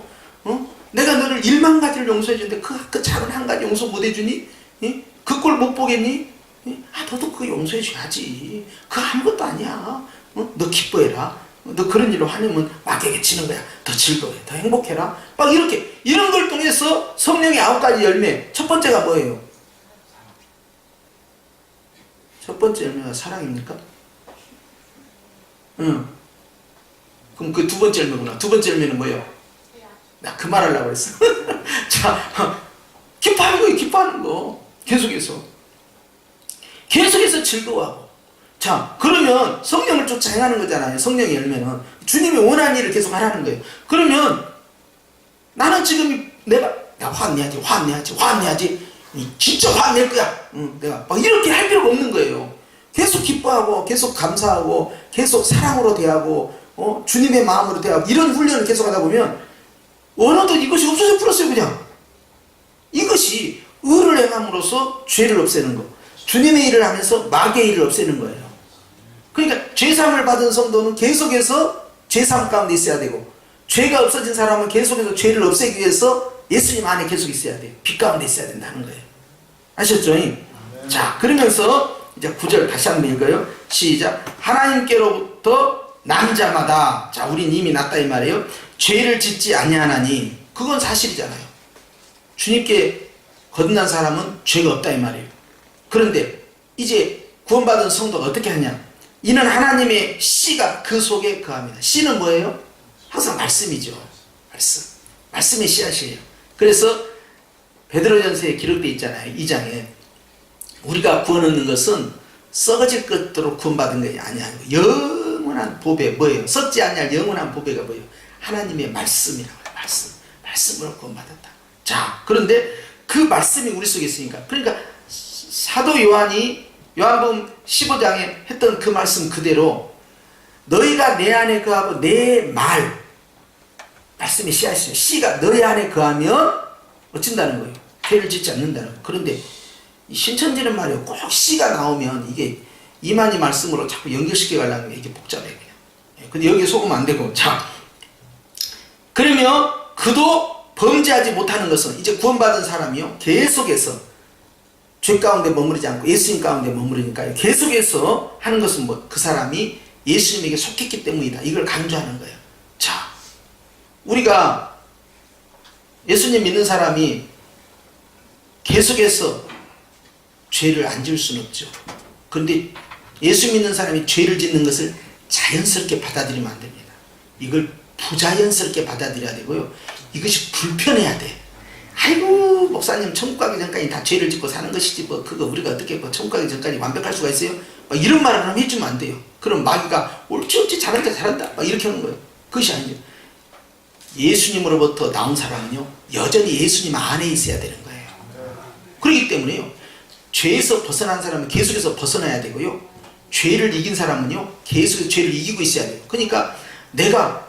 내가 너를 1만 가지를 용서해주는데 그 작은 한 가지 용서 못 해주니? 그 꼴 못 보겠니? 너도 그거 용서해줘야지. 그거 아무것도 아니야. 너 기뻐해라. 너 그런 일로 화내면 마귀에게 치는 거야. 더 즐거워해. 더 행복해라. 막 이렇게 이런 걸 통해서 성령의 9가지 열매. 첫 번째가 뭐예요? 첫 번째 열매가 사랑입니까? 응. 그럼 그 두 번째 열매구나. 두 번째 열매는 뭐예요? 나 그 말 하려고 했어. 자, 기뻐하는 거예요. 기뻐하는 거. 계속해서 즐거워하고. 자, 그러면 성령을 쫓아 행하는 거잖아요. 성령의 열매는 주님이 원하는 일을 계속 하라는 거예요. 그러면 나는 지금 내가 화내야지 진짜 화낼 거야. 내가 막 이렇게 할 필요가 없는 거예요. 계속 기뻐하고 계속 감사하고 계속 사랑으로 대하고 주님의 마음으로 대하고 이런 훈련을 계속 하다 보면 어느덧 이것이 없어져 버렸어요. 그냥 이것이 의를 행함으로써 죄를 없애는 거, 주님의 일을 하면서 마귀의 일을 없애는 거예요. 그러니까 죄사함을 받은 성도는 계속해서 죄사함 가운데 있어야 되고, 죄가 없어진 사람은 계속해서 죄를 없애기 위해서 예수님 안에 계속 있어야 돼요. 빛 가운데 있어야 된다는 거예요. 아셨죠? 자, 그러면서 이제 9절 다시 한번 읽어요. 시작. 하나님께로부터 난 자마다, 자, 우린 이미 났다 이 말이에요. 죄를 짓지 아니하나니, 그건 사실이잖아요. 주님께 거듭난 사람은 죄가 없다 이 말이에요. 그런데 이제 구원받은 성도가 어떻게 하냐? 이는 하나님의 씨가 그 속에 거합니다. 씨는 뭐예요? 항상 말씀이죠. 말씀의 씨앗이에요. 그래서 베드로전서에 기록되어 있잖아요. 2장에 우리가 구원 얻는 것은 썩어질 것으로 구원받은 것이 아니야. 영원한 보배 뭐예요? 썩지 않냐 영원한 보배가 뭐예요? 하나님의 말씀이라고 해요. 말씀으로 구원받았다. 자, 그런데 그 말씀이 우리 속에 있으니까, 그러니까 사도 요한이 요한복음 15장에 했던 그 말씀 그대로 너희가 내 안에 거하고 내 말씀이 씨앗이에요. 씨가 너희 안에 거하면 어쩐다는 거예요? 죄를 짓지 않는다는 거예요. 그런데 이 신천지는 말이에요. 꼭 씨가 나오면 이게 이만희 말씀으로 자꾸 연결시켜 가려는 게 이게 복잡해요. 그냥. 근데 여기에 속으면 안 되고. 자, 그러면 그도 범죄하지 못하는 것은, 이제 구원받은 사람이요 계속해서 죄 가운데 머무르지 않고 예수님 가운데 머무르니까요, 계속해서 하는 것은 뭐, 그 사람이 예수님에게 속했기 때문이다. 이걸 강조하는 거예요. 자, 우리가 예수님 믿는 사람이 계속해서 죄를 안 지을 수는 없죠. 그런데 예수 믿는 사람이 죄를 짓는 것을 자연스럽게 받아들이면 안 됩니다. 이걸 부자연스럽게 받아들여야 되고요. 이것이 불편해야 돼. 아이고 목사님 천국 가기 전까지 다 죄를 짓고 사는 것이지 뭐 그거 우리가 어떻게 뭐 천국 가기 전까지 완벽할 수가 있어요? 막 이런 말을 하면 해주면 안 돼요. 그럼 마귀가 옳지 잘한다 막 이렇게 하는 거예요. 그것이 아니죠. 예수님으로부터 나온 사람은요 여전히 예수님 안에 있어야 되는 거예요. 그렇기 때문에요 죄에서 벗어난 사람은 계속해서 벗어나야 되고요, 죄를 이긴 사람은요 계속해서 죄를 이기고 있어야 돼요. 그러니까 내가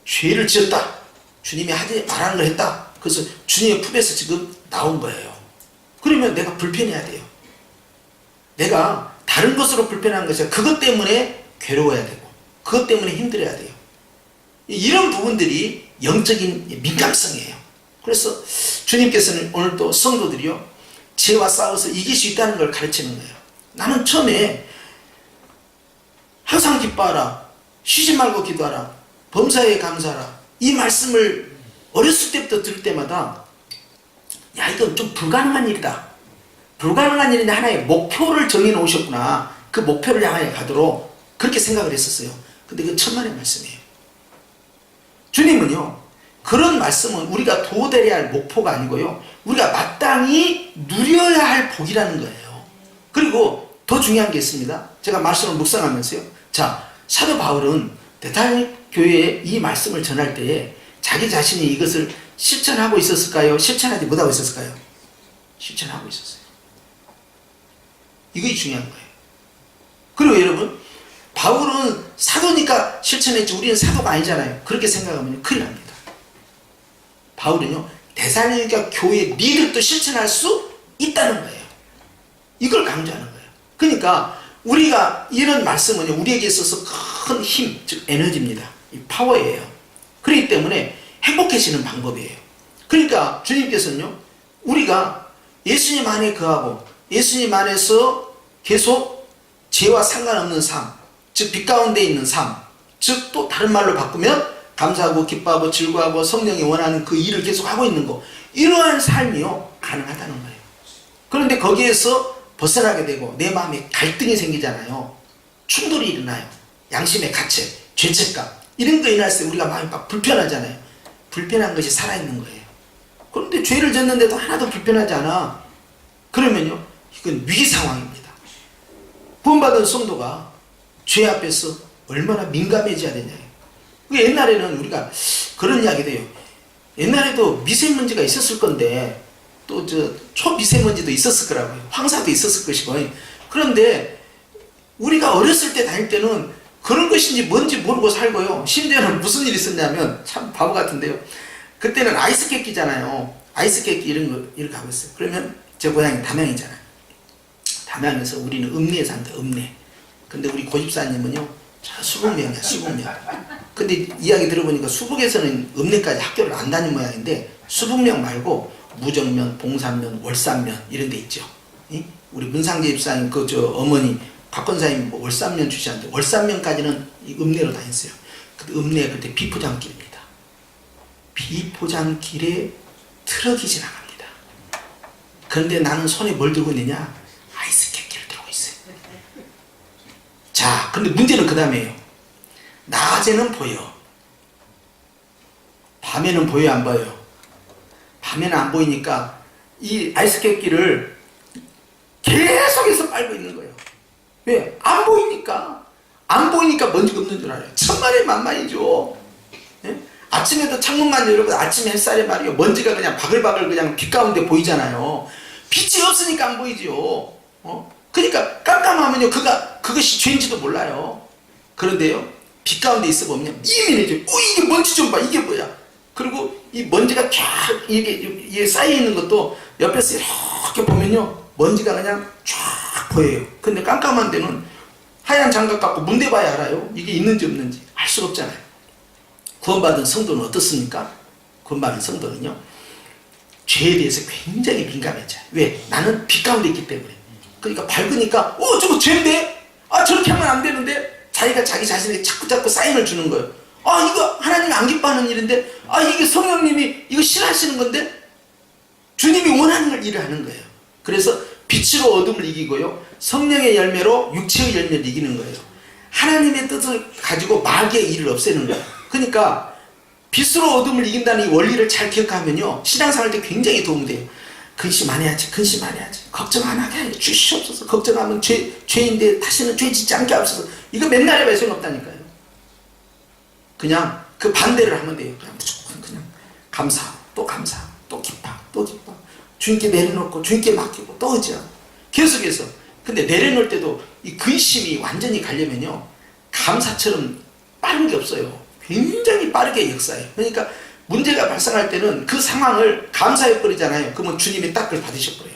죄를 지었다, 주님이 하지 말하는 걸 했다, 그래서 주님의 품에서 지금 나온 거예요. 그러면 내가 불편해야 돼요. 내가 다른 것으로 불편한 것이 아니라 그것 때문에 괴로워야 되고 그것 때문에 힘들어야 돼요. 이런 부분들이 영적인 민감성이에요. 그래서 주님께서는 오늘 또 성도들이요 죄와 싸워서 이길 수 있다는 걸 가르치는 거예요. 나는 처음에 항상 기뻐하라, 쉬지 말고 기도하라, 범사에 감사하라, 이 말씀을 어렸을 때부터 들을 때마다 야 이건 좀 불가능한 일이다, 불가능한 일인데 하나의 목표를 정해 놓으셨구나, 그 목표를 향해 가도록 그렇게 생각을 했었어요. 근데 그건 천만의 말씀이에요. 주님은요 그런 말씀은 우리가 도달해야 할 목표가 아니고요 우리가 마땅히 누려야 할 복이라는 거예요. 그리고 더 중요한 게 있습니다. 제가 말씀을 묵상하면서요, 자, 사도 바울은 데살로니가 교회에 이 말씀을 전할 때에 자기 자신이 이것을 실천하고 있었을까요? 실천하지 못하고 있었을까요? 실천하고 있었어요. 이게 중요한 거예요. 그리고 여러분, 바울은 사도니까 실천했지 우리는 사도가 아니잖아요. 그렇게 생각하면 큰일 납니다. 바울은요 데살로니가 교회 리더도 실천할 수 있다는 거예요. 이걸 강조하는 거예요. 그러니까 우리가 이런 말씀은 우리에게 있어서 큰 힘, 즉 에너지입니다. 이 파워예요. 그렇기 때문에 행복해지는 방법이에요. 그러니까 주님께서는요 우리가 예수님 안에 거하고 예수님 안에서 계속 죄와 상관없는 삶, 즉 빛 가운데 있는 삶, 즉 또 다른 말로 바꾸면 감사하고 기뻐하고 즐거워하고 성령이 원하는 그 일을 계속 하고 있는 거, 이러한 삶이요 가능하다는 거예요. 그런데 거기에서 벗어나게 되고 내 마음에 갈등이 생기잖아요. 충돌이 일어나요. 양심의 가책, 죄책감 이런 거 일어날 때 우리가 마음이 막 불편하잖아요. 불편한 것이 살아있는 거예요. 그런데 죄를 졌는데도 하나도 불편하지 않아. 그러면요 이건 위기 상황입니다. 구원받은 성도가 죄 앞에서 얼마나 민감해져야 되냐. 옛날에는 우리가 그런 이야기도 해요. 옛날에도 미세먼지가 있었을 건데 또 초미세먼지도 있었을 거라고요. 황사도 있었을 것이고. 그런데 우리가 어렸을 때 다닐 때는 그런 것인지 뭔지 모르고 살고요. 심지어는 무슨 일이 있었냐면 참 바보 같은데요. 그때는 아이스 깨끼잖아요. 아이스 깨끼 이런 거 이렇게 하고 있어요. 그러면 제 고향이 담양이잖아요. 담양에서 우리는 읍내에 산다. 읍내. 근데 우리 고집사님은요 저 수북면이야. 수북면. 근데 이야기 들어보니까 수북에서는 읍내까지 학교를 안 다닌 모양인데 수북면 말고 무정면, 봉산면, 월산면 이런 데 있죠. 우리 문상재 집사님 어머니 박건사님 월산면 주시는데 월산면까지는 읍내로 다녔어요. 근데 읍내 그때 비포장길입니다. 비포장길에 트럭이 지나갑니다. 그런데 나는 손에 뭘 들고 있느냐? 아이스 깨끼를 들고 있어요. 자, 근데 문제는 그 다음에요. 낮에는 보여. 밤에는 보여 안 보여요? 밤에는 안 보이니까 이 아이스 깨끼를 계속해서 빨고 있는 거예요. 왜? 안 보이니까. 안 보이니까 먼지가 없는 줄 알아요. 천만의 만만이죠. 예? 아침에도 창문만 열고 아침 햇살에 말이요 먼지가 그냥 바글바글 그냥 빛 가운데 보이잖아요. 빛이 없으니까 안 보이죠. 그러니까 깜깜하면요 그것이 죄인지도 몰라요. 그런데요 빛 가운데 있어 보면 예민해져. 이게 먼지 좀 봐. 이게 뭐야? 그리고 이 먼지가 쫙 이게 쌓여 있는 것도 옆에서 이렇게 보면요 먼지가 그냥 쫙 보여요. 근데 깜깜한 데는 하얀 장갑 갖고 문대 봐야 알아요. 이게 있는지 없는지 알 수가 없잖아요. 구원받은 성도는 어떻습니까? 구원받은 성도는요 죄에 대해서 굉장히 민감해져요. 왜? 나는 빛 가운데 있기 때문에. 그러니까 밝으니까 저거 죄인데? 저렇게 하면 안 되는데? 자기가 자기 자신에게 자꾸 사인을 주는 거예요. 이거 하나님 안 기뻐하는 일인데? 이게 성령님이 이거 싫어하시는 건데? 주님이 원하는 일을 하는 거예요. 그래서 빛으로 어둠을 이기고요 성령의 열매로 육체의 열매를 이기는 거예요. 하나님의 뜻을 가지고 마귀의 일을 없애는 거예요. 그러니까 빛으로 어둠을 이긴다는 이 원리를 잘 기억하면요 신앙생활 때 굉장히 도움이 돼요. 근심 안 해야지, 근심 안 해야지, 걱정 안 하게 해 주시옵소서. 걱정하면 죄인데 다시는 죄 짓지 않게 하옵소서. 이거 맨날 해봐야 소용없다니까요. 그냥 그 반대를 하면 돼요. 그냥 무조건 그냥 감사, 또 감사, 또 기뻐, 또 기뻐. 주님께 내려놓고 주님께 맡기고 또 의지하고 계속해서. 근데 내려놓을 때도 이 근심이 완전히 가려면요 감사처럼 빠른 게 없어요. 굉장히 빠르게 역사해요. 그러니까 문제가 발생할 때는 그 상황을 감사해버리잖아요. 그러면 주님이 딱 그걸 받으셔버려요.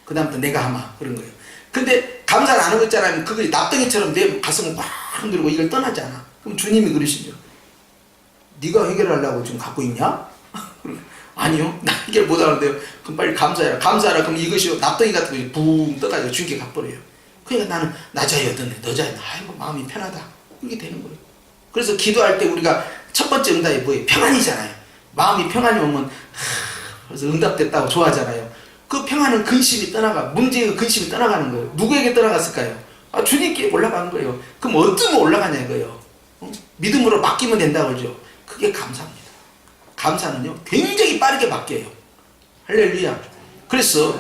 그 다음부터 내가 하마 그런 거예요. 근데 감사를 안 하고 있잖아요. 그걸 납덩이처럼 내 가슴을 막 흔들고 이걸 떠나지 않아. 그럼 주님이 그러시죠. 네가 해결하려고 지금 갖고 있냐? 아니요. 나 해결 못하는데요. 그럼 빨리 감사해라. 감사하라. 그럼 이것이 납덩이 같은 거 붕 떠가지고 주님께 가버려요. 그러니까 나는 나 자유 얻었네. 너 자유. 아이고 마음이 편하다. 이렇게 되는 거예요. 그래서 기도할 때 우리가 첫 번째 응답이 뭐예요? 평안이잖아요. 마음이 평안이 오면 그래서 응답됐다고 좋아하잖아요. 그 평안은 근심이 떠나가, 문제의 근심이 떠나가는 거예요. 누구에게 떠나갔을까요? 주님께 올라간 거예요. 그럼 어디면 올라가냐 이거예요. 믿음으로 맡기면 된다고 그러죠. 그게 감사입니다. 감사는요 굉장히 빠르게 바뀌어요. 할렐루야. 그래서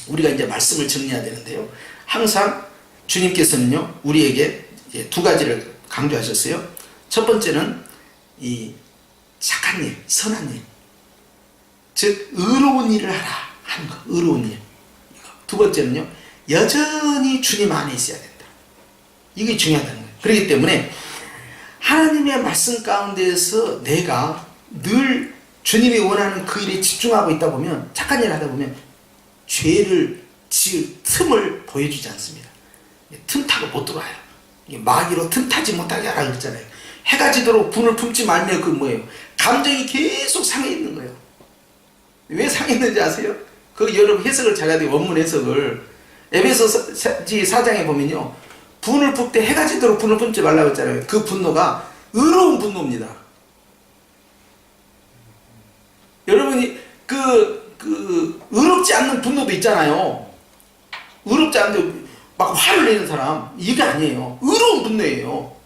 우리가 이제 말씀을 정리해야 되는데요. 항상 주님께서는요 우리에게 두 가지를 강조하셨어요. 첫 번째는 이 착한 일, 선한 일, 즉 의로운 일을 하라 하는 거. 의로운 일. 두 번째는요 여전히 주님 안에 있어야 된다. 이게 중요하다는 거예요. 그렇기 때문에 하나님의 말씀 가운데에서 내가 늘 주님이 원하는 그 일에 집중하고 있다 보면, 착한 일을 하다 보면 죄를 지을 틈을 보여주지 않습니다. 틈 타고 못 들어와요. 마귀로 틈 타지 못하게 하라 그랬잖아요. 해가 지도록 분을 품지 말며 그 뭐예요? 감정이 계속 상해 있는 거예요. 왜 상해 있는지 아세요? 그 여러분 해석을 잘해야 돼요. 원문 해석을. 에베소 4장에 보면요 분을 풀 때 해가 지도록 분을 품지 말라고 했잖아요. 그 분노가 의로운 분노입니다. 여러분이 의롭지 않는 분노도 있잖아요. 의롭지 않은데 막 화를 내는 사람, 이게 아니에요. 의로운 분노예요.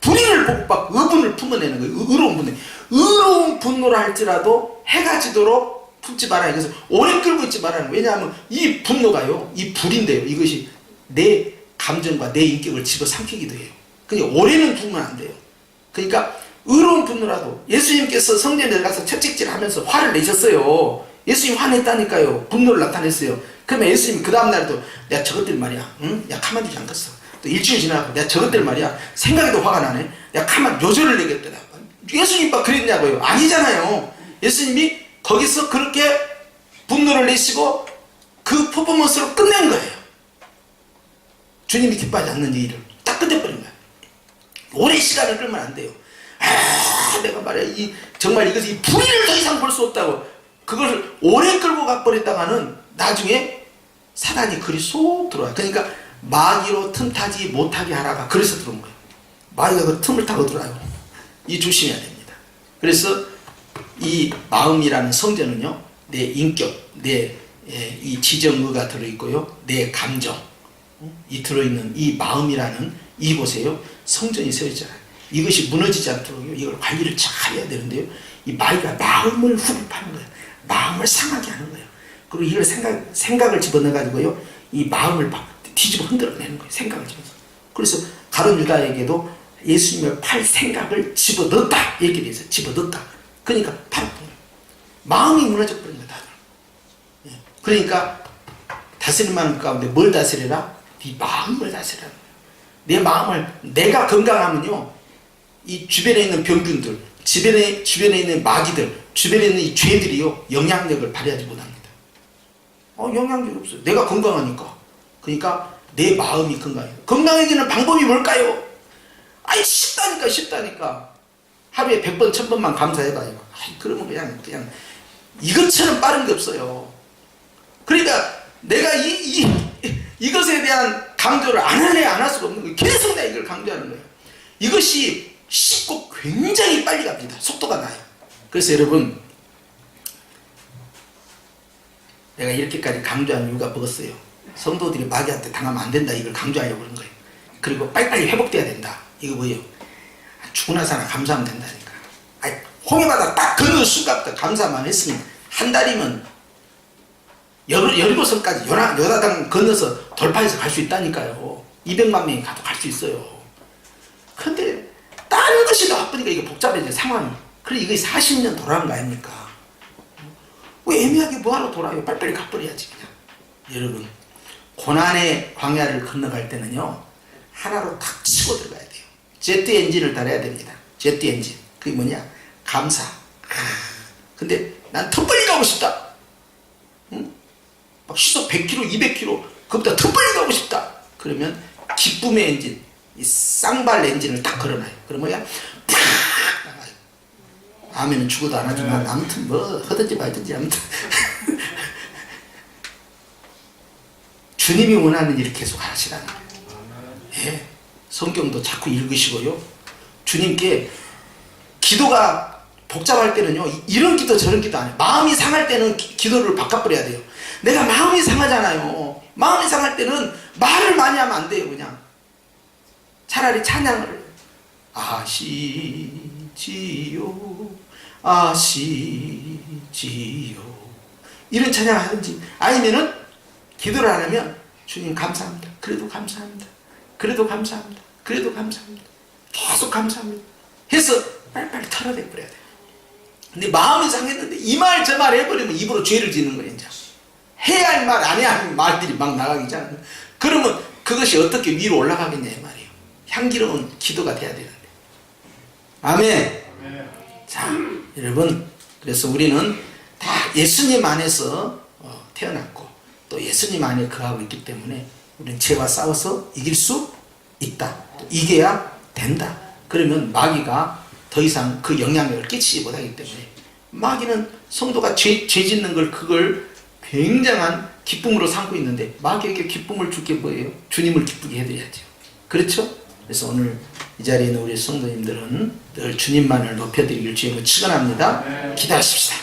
불의를 보고 막 의분을 품어내는 거예요. 의로운 분노. 의로운 분노라 할지라도 해가 지도록 품지 말아요. 그래서 오래 끌고 있지 말아요. 왜냐하면 이 분노가요, 이 불인데요. 이것이 내 감정과 내 인격을 집어삼키기도 해요. 그러니까 오래는 두면 안 돼요. 그러니까 의로운 분노라도, 예수님께서 성전에 들어가서 채찍질 하면서 화를 내셨어요. 예수님 화냈다니까요. 분노를 나타냈어요. 그러면 예수님이 그 다음날도 내가 저것들 말이야, 응? 야 가만두지 않겠어. 또 일주일 지나고 내가 저것들 말이야, 생각이 더 화가 나네. 내가 가만 요절을 내겠다. 예수님 막 그랬냐고요. 아니잖아요. 예수님이 거기서 그렇게 분노를 내시고 그 퍼포먼스로 끝낸 거예요. 주님이 기뻐하지 않는 일을 딱 끝내버린 거예요. 오랜 시간을 끌면 안 돼요. 내가 말이야, 정말 이것이 이 불의를 더 이상 볼 수 없다고 그것을 오래 끌고 가버렸다가는 나중에 사단이 그리 쏙 들어와요. 그러니까 마귀로 틈타지 못하게 하라가 그래서 들어온 거예요. 마귀가 그 틈을 타고 들어와요. 이 조심해야 됩니다. 그래서 이 마음이라는 성전은요, 내 인격, 내 이 지정의가 들어있고요, 내 감정, 이 들어있는 이 마음이라는 이곳에요, 성전이 세워있잖아요. 이것이 무너지지 않도록 이걸 관리를 잘 해야 되는데요, 이 마귀가 마음을 후립하는 거예요. 마음을 상하게 하는 거예요. 그리고 이걸 생각을 집어넣어가지고요, 이 마음을 뒤집어 흔들어내는 거예요. 생각을 집어넣어서. 그래서 가룟 유다에게도 예수님을 팔 생각을 집어넣었다 이렇게 돼 있어요. 집어넣었다. 그러니까 팔았던 거예요. 마음이 무너져 버린 거예요. 다들. 그러니까 다스림하는 가운데 뭘 다스려라? 네 마음을 다스리라는 거예요. 내 마음을, 내가 건강하면요, 이 주변에 있는 병균들, 주변에 있는 마귀들, 주변에 있는 이 죄들이요, 영향력을 발휘하지 못합니다. 영향력이 없어요. 내가 건강하니까. 그러니까 내 마음이 건강해요. 건강해지는 방법이 뭘까요? 아이, 쉽다니까. 하루에 100번, 1000번만 감사해봐요. 그러면 그냥 이것처럼 빠른 게 없어요. 그러니까 내가 이것에 대한 강조를 안 할 수가 없는 거예요. 계속 내가 이걸 강조하는 거예요. 이것이 쉽고 굉장히 빨리 갑니다. 속도가 나요. 그래서 여러분, 내가 이렇게까지 강조하는 이유가 뭐겠어요? 성도들이 마귀한테 당하면 안 된다, 이걸 강조하려고 그런 거예요. 그리고 빨리빨리 회복돼야 된다. 이거 뭐예요? 죽고 나서나 감사하면 된다니까. 홍해바다 딱 건너는 순간부터 감사만 했으면 한 달이면 17선까지 요나단 건너서 돌파해서 갈 수 있다니까요. 200만 명이 가도 갈 수 있어요. 근데 다른 것이 더 바쁘니까 이게 복잡해져, 상황이. 그래, 이게 40년 돌아간 거 아닙니까? 왜 애매하게 뭐하러 돌아요? 빨리빨리 가버려야지 그냥. 여러분, 고난의 광야를 건너갈 때는요, 하나로 탁 치고 들어가야 돼요. 제트 엔진을 달아야 됩니다. 제트 엔진. 그게 뭐냐? 감사. 근데 난 더 빨리 가고 싶다. 응? 막 시속 100km, 200km, 그보다 더 빨리 가고 싶다. 그러면 기쁨의 엔진, 이 쌍발 엔진을 딱 걸어놔요. 그러면 그냥 팍 나가요. 아멘은 죽어도 안 하지만 아무튼 뭐 하든지 말든지 아무튼 주님이 원하는 일을 계속 하시라는 거예요. 예. 성경도 자꾸 읽으시고요. 주님께 기도가 복잡할 때는요, 이런 기도 저런 기도 안 해요. 마음이 상할 때는 기도를 바꿔버려야 돼요. 내가 마음이 상하잖아요. 마음이 상할 때는 말을 많이 하면 안 돼요. 그냥 차라리 찬양을 아시지요 이런 찬양을 하든지, 아니면은 기도를 안 하면 주님 감사합니다, 그래도 감사합니다, 그래도 감사합니다, 그래도 감사합니다, 계속 감사합니다 해서 빨리빨리 털어내버려야 돼요. 근데 마음이 상했는데 이 말 저 말 해버리면 입으로 죄를 짓는 거예요. 이제 해야 할 말 안 해야 할 말들이 막 나가기 잖아요. 그러면 그것이 어떻게 위로 올라가겠냐 이 말이에요. 향기로운 기도가 돼야 되는데. 아멘. 자, 여러분, 그래서 우리는 다 예수님 안에서 태어났고 또 예수님 안에 거하고 있기 때문에 우리는 죄와 싸워서 이길 수 있다. 이겨야 된다. 그러면 마귀가 더 이상 그 영향력을 끼치지 못하기 때문에, 마귀는 성도가 죄 짓는 걸, 그걸 굉장한 기쁨으로 삼고 있는데 마귀에게 기쁨을 줄 게 뭐예요? 주님을 기쁘게 해드려야죠. 그렇죠? 그래서 오늘 이 자리에 있는 우리 성도님들은 늘 주님만을 높여드리길 주님으로 축원합니다. 기도하십시다.